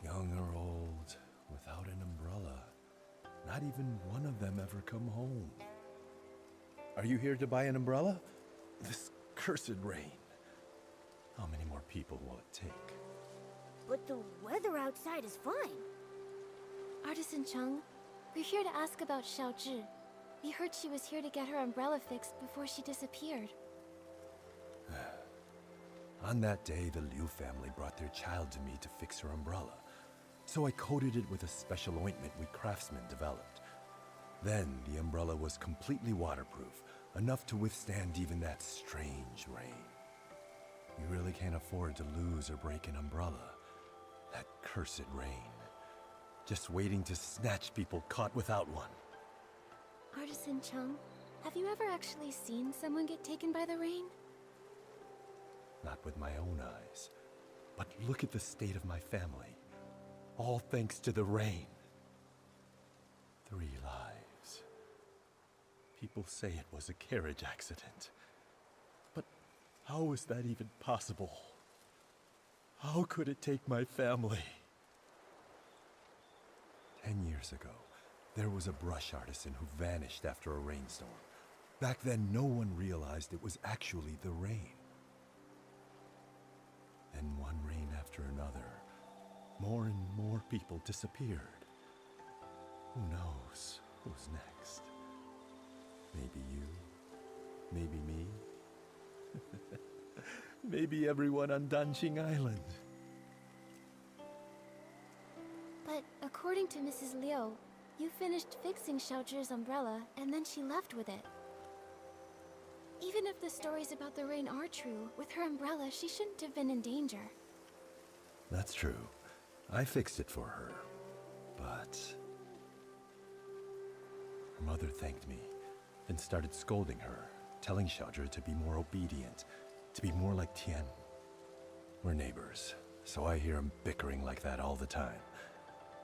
Young or old, without an umbrella. Not even one of them ever come home. Are you here to buy an umbrella? This cursed rain. How many more people will it take? But the weather outside is fine. Artisan Chung, we're here to ask about Xiaozhi. We heard she was here to get her umbrella fixed before she disappeared. On that day, the Liu family brought their child to me to fix her umbrella. So I coated it with a special ointment we craftsmen developed. Then the umbrella was completely waterproof, enough to withstand even that strange rain. We really can't afford to lose or break an umbrella. That cursed rain. Just waiting to snatch people caught without one. Artisan Chung, have you ever actually seen someone get taken by the rain? Not with my own eyes. But look at the state of my family. All thanks to the rain. 3 lives. People say it was a carriage accident. But how is that even possible? How could it take my family? 10 years ago, there was a brush artisan who vanished after a rainstorm. Back then, no one realized it was actually the rain. Then one rain after another, more and more people disappeared. Who knows who's next? Maybe you, maybe me, maybe everyone on Danqing Island. But according to Mrs. Liu, you finished fixing Xiaozhi's umbrella and then she left with it. Even if the stories about the rain are true, with her umbrella, she shouldn't have been in danger. That's true. I fixed it for her. But her mother thanked me, then started scolding her, telling Xiaozhi to be more obedient, to be more like Tian. We're neighbors, so I hear him bickering like that all the time.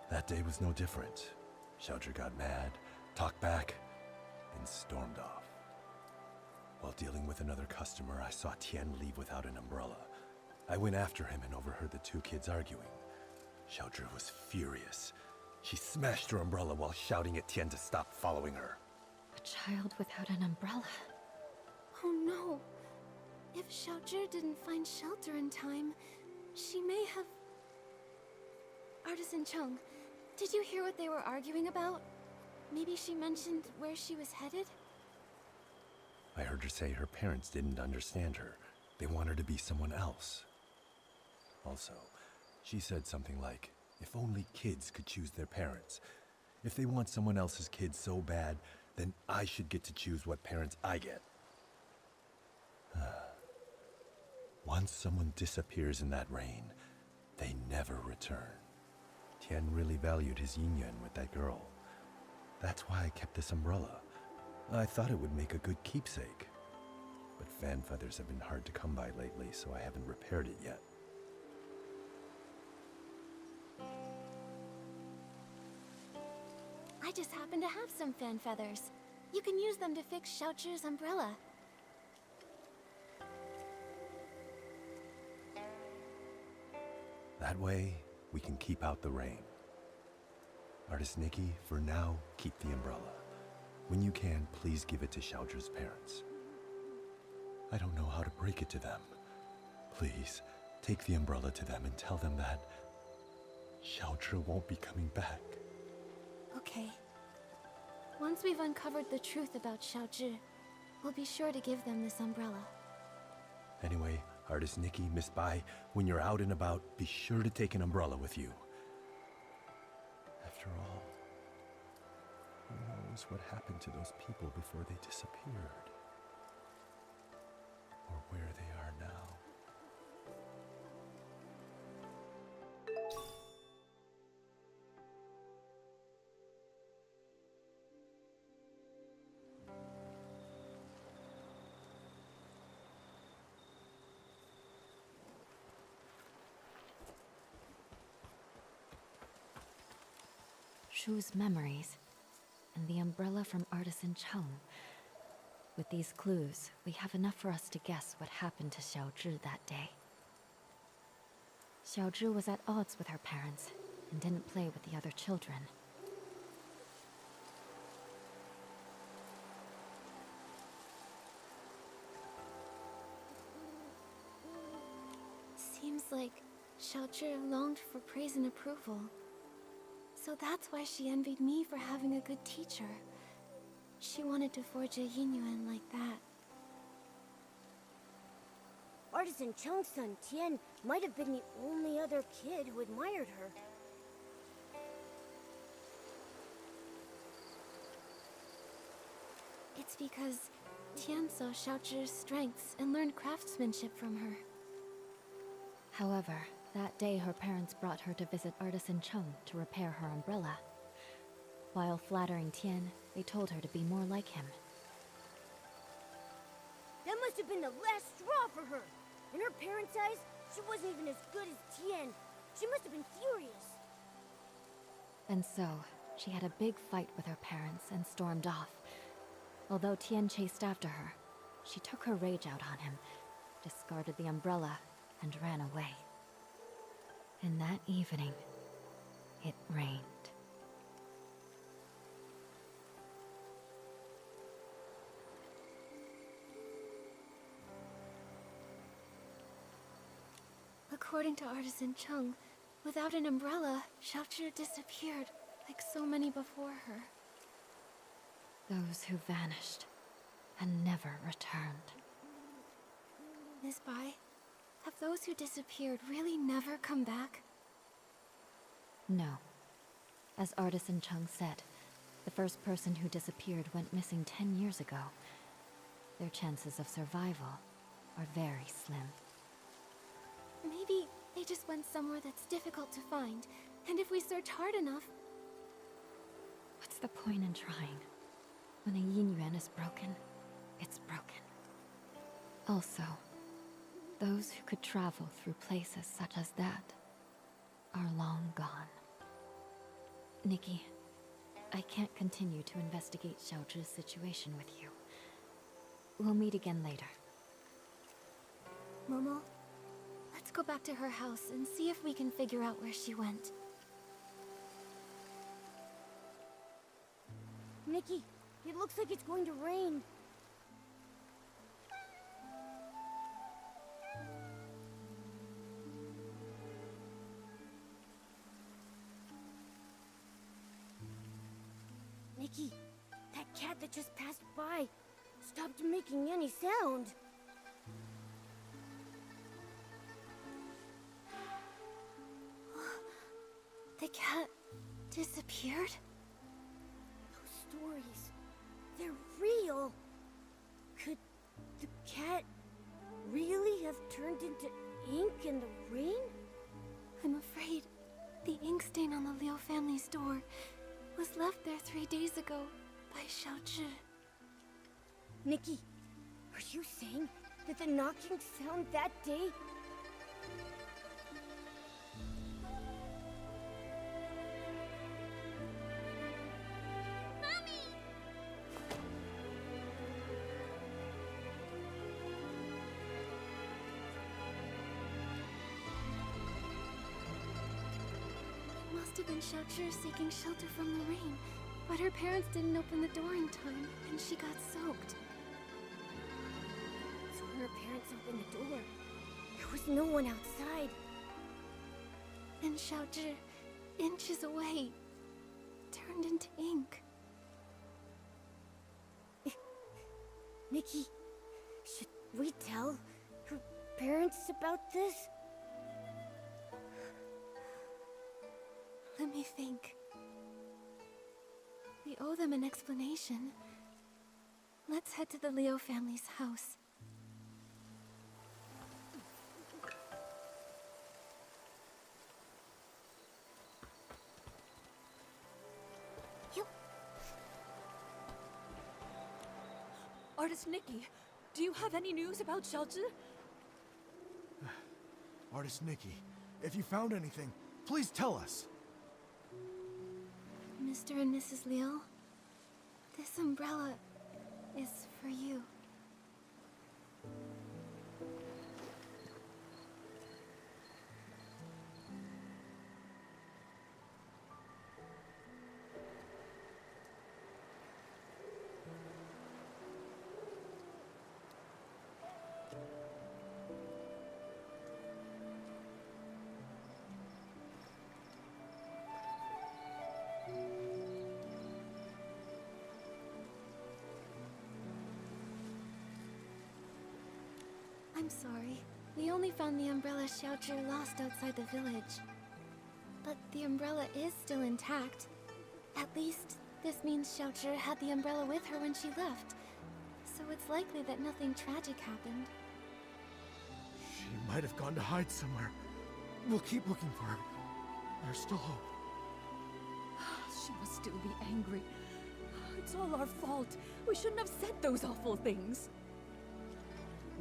That day was no different. Xiaozhi got mad, talked back, and stormed off. While dealing with another customer, I saw Tian leave without an umbrella. I went after him and overheard the 2 kids arguing. Xiaozhi was furious. She smashed her umbrella while shouting at Tian to stop following her. A child without an umbrella. Oh no! If Xiaozhi didn't find shelter in time, she may have... Artisan Chung, did you hear what they were arguing about? Maybe she mentioned where she was headed? I heard her say her parents didn't understand her. They want her to be someone else. Also, she said something like, if only kids could choose their parents. If they want someone else's kid so bad, then I should get to choose what parents I get. Once someone disappears in that rain, they never return. Tian really valued his yin-yang with that girl. That's why I kept this umbrella. I thought it would make a good keepsake. But fan feathers have been hard to come by lately, so I haven't repaired it yet. I just happen to have some fan feathers. You can use them to fix Xiaozhi's umbrella. That way, we can keep out the rain. Artist Nikki, for now, keep the umbrella. When you can, please give it to Xiaozhi's parents. I don't know how to break it to them. Please, take the umbrella to them and tell them that Xiaozhi won't be coming back. Okay. Once we've uncovered the truth about Xiaozhi, we'll be sure to give them this umbrella. Anyway, Artist Nikki, Miss Bai, when you're out and about, be sure to take an umbrella with you. After all, who knows what happened to those people before they disappeared? Or where they are now. Shu's memories, and the umbrella from Artisan Chung. With these clues, we have enough for us to guess what happened to Xiaozhi that day. Xiaozhi was at odds with her parents and didn't play with the other children. Seems like Xiaozhi longed for praise and approval. So that's why she envied me for having a good teacher. She wanted to forge a Yinyuan like that. Artisan Chung's son, Tian, might have been the only other kid who admired her. It's because Tian saw Xiaozhi's strengths and learned craftsmanship from her. However, that day her parents brought her to visit Artisan Chung to repair her umbrella. While flattering Tian, they told her to be more like him. That must have been the last straw for her. In her parents' eyes, she wasn't even as good as Tian. She must have been furious. And so, she had a big fight with her parents and stormed off. Although Tian chased after her, she took her rage out on him, discarded the umbrella, and ran away. And that evening, it rained. According to Artisan Chung, without an umbrella, Xiaozhi disappeared, like so many before her. Those who vanished and never returned. Miss Bai, have those who disappeared really never come back? No. As Artisan Chung said, the first person who disappeared went missing 10 years ago. Their chances of survival are very slim. Maybe they just went somewhere that's difficult to find, and if we search hard enough... What's the point in trying? When a Yinyuan is broken, it's broken. Also, those who could travel through places such as that are long gone. Nikki, I can't continue to investigate Xiaozhi's situation with you. We'll meet again later. Momo, let's go back to her house and see if we can figure out where she went. Nikki, it looks like it's going to rain. Nikki, that cat that just passed by stopped making any sound. The cat disappeared? Those stories, they're real. Could the cat really have turned into ink in the rain? I'm afraid the ink stain on the Liu family's door was left there 3 days ago by Xiaozhi. Nikki, are you saying that the knocking sound that day... Must have been Xiaozhi seeking shelter from the rain, but her parents didn't open the door in time, and she got soaked. So her Let's open the door. There was no one outside. And Xiaozhi, inches away, turned into ink. Nikki, should we tell her parents about this? Let me think. We owe them an explanation. Let's head to the Leo family's house. Artist Nikki, do you have any news about Xiaozhi? Artist Nikki, if you found anything, please tell us. Mr. and Mrs. Liu, this umbrella is for you. I'm sorry. We only found the umbrella Xiaozhi lost outside the village. But the umbrella is still intact. At least, this means Xiaozhi had the umbrella with her when she left. So it's likely that nothing tragic happened. She might have gone to hide somewhere. We'll keep looking for her. There's still hope. She must still be angry. It's all our fault. We shouldn't have said those awful things.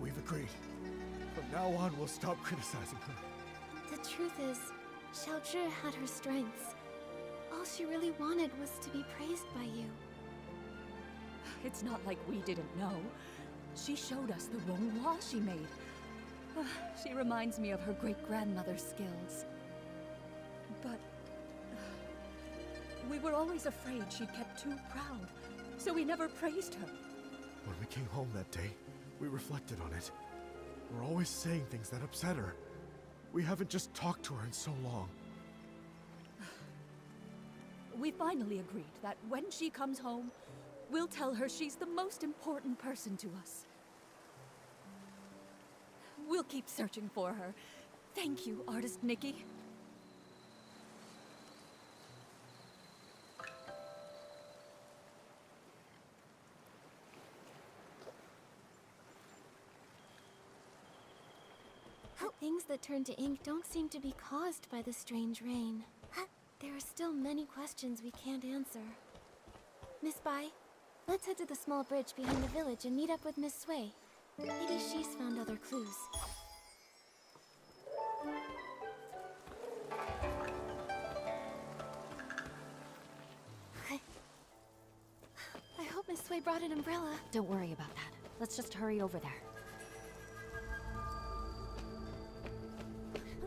We've agreed. From now on, we'll stop criticizing her. The truth is, Xiaozhi had her strengths. All she really wanted was to be praised by you. It's not like we didn't know. She showed us the ronghua she made. She reminds me of her great-grandmother's skills. But we were always afraid she'd get too proud, so we never praised her. When we came home that day, we reflected on it. We're always saying things that upset her. We haven't just talked to her in so long. We finally agreed that when she comes home, we'll tell her she's the most important person to us. We'll keep searching for her. Thank you, Artist Nikki. Things that turn to ink don't seem to be caused by the strange rain. There are still many questions we can't answer. Miss Bai, let's head to the small bridge behind the village and meet up with Miss Sui. Maybe she's found other clues. I hope Miss Sui brought an umbrella. Don't worry about that. Let's just hurry over there.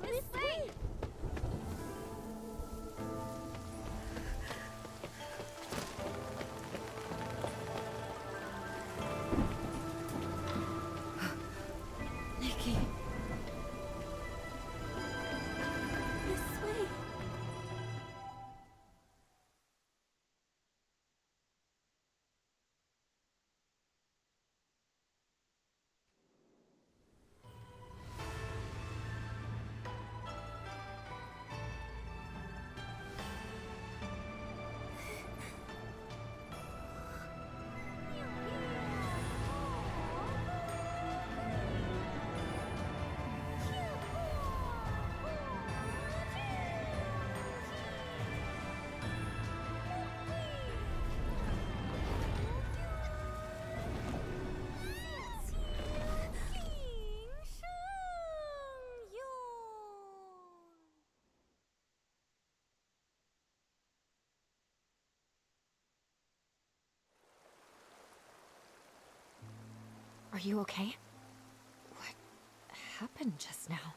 Miss Sui! Nikki. Miss Sui. Are you okay? What happened just now?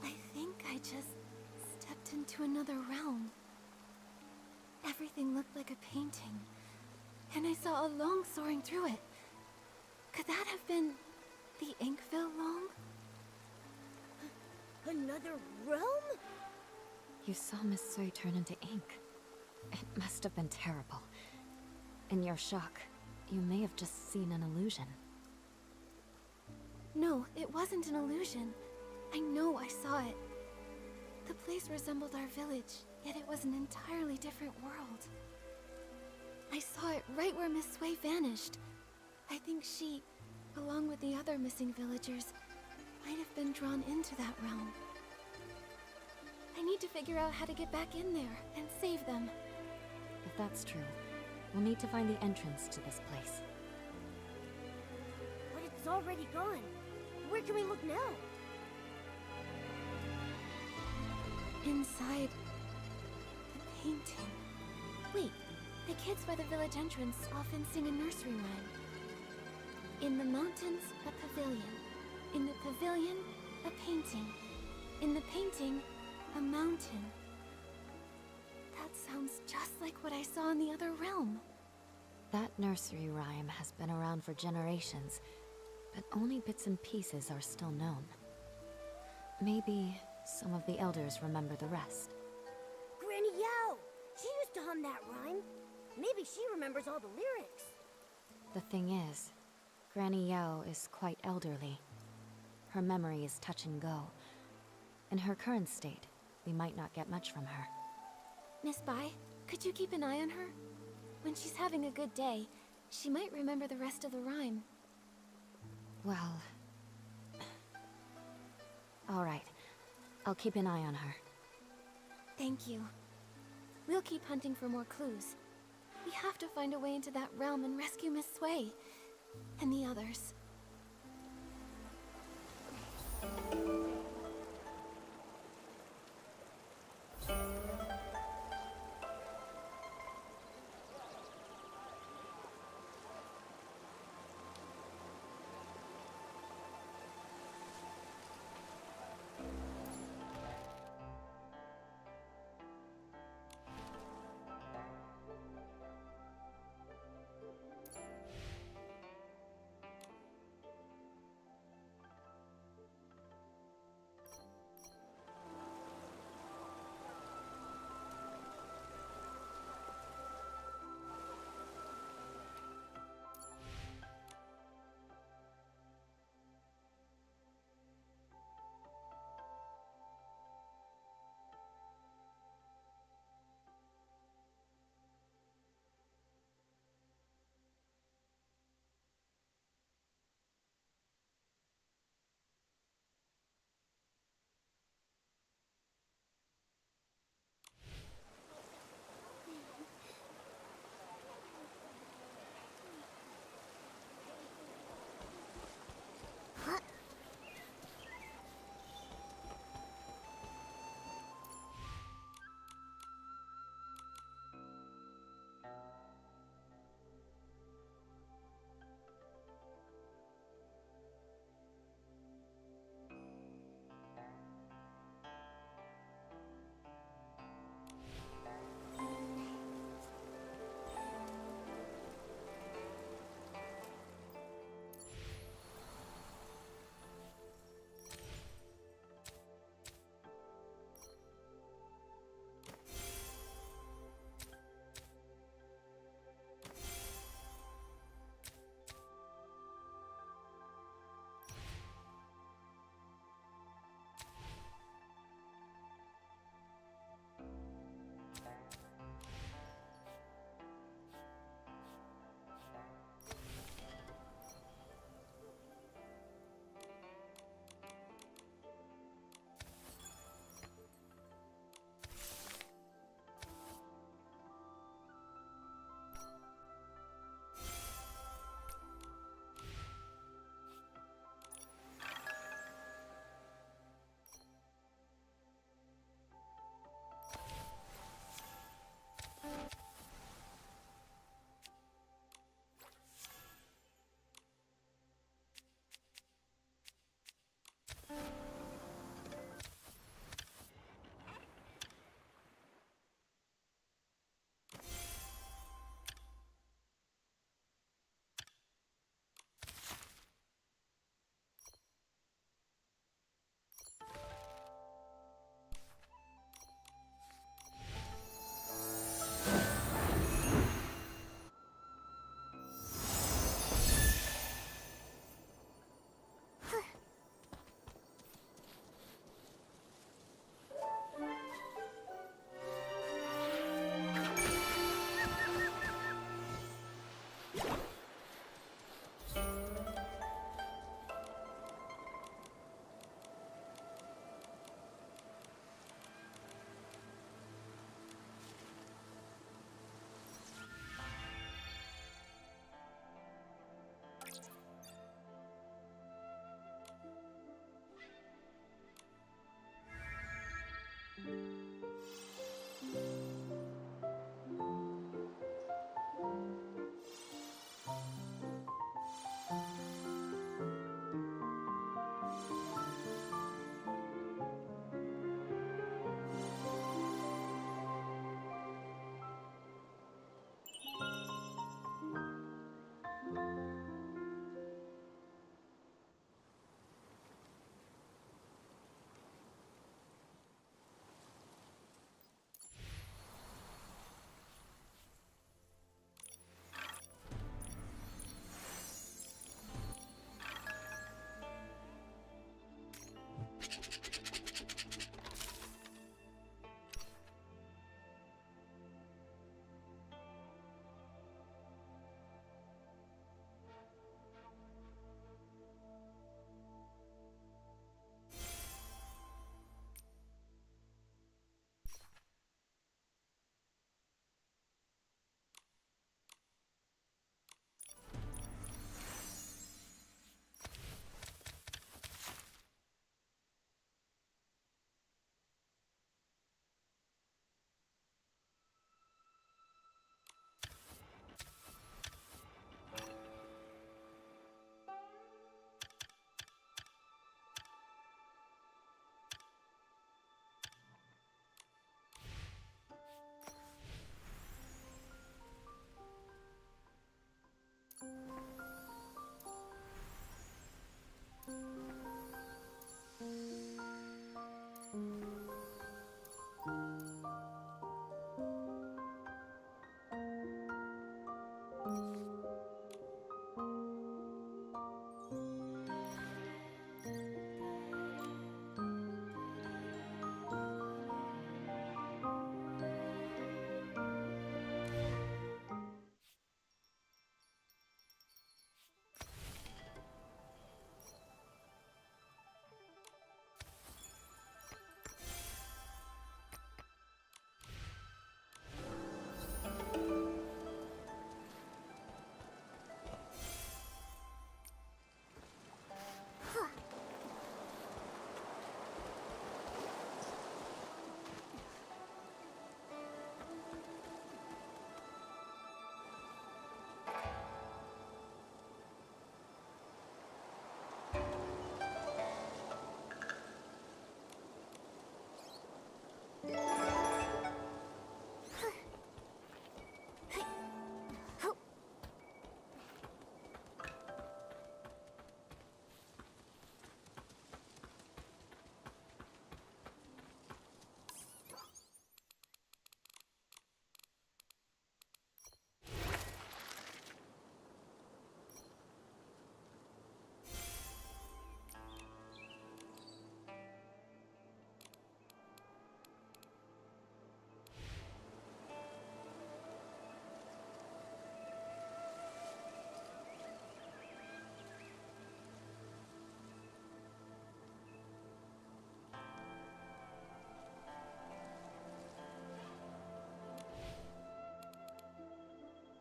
I think I just stepped into another realm. Everything looked like a painting, and I saw a long soaring through it. Could that have been the Inkville Long? Another realm? You saw Miss Sui turn into ink. It must have been terrible. In your shock, you may have just seen an illusion. No, it wasn't an illusion. I know I saw it. The place resembled our village, yet it was an entirely different world. I saw it right where Miss Sui vanished. I think she, along with the other missing villagers, might have been drawn into that realm. I need to figure out how to get back in there and save them. If that's true, we'll need to find the entrance to this place. But it's already gone. Where can we look now? Inside the painting. Wait, the kids by the village entrance often sing a nursery rhyme. In the mountains, a pavilion. In the pavilion, a painting. In the painting, a mountain. That sounds just like what I saw in the other realm. That nursery rhyme has been around for generations, but only bits and pieces are still known. Maybe some of the elders remember the rest. Granny Yao! She used to hum that rhyme. Maybe she remembers all the lyrics. The thing is, Granny Yao is quite elderly. Her memory is touch and go. In her current state, we might not get much from her. Miss Bai, could you keep an eye on her? When she's having a good day, she might remember the rest of the rhyme. Well... all right. I'll keep an eye on her. Thank you. We'll keep hunting for more clues. We have to find a way into that realm and rescue Miss Sui. And the others.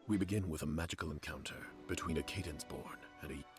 We begin with a magical encounter between a Cadensborn and a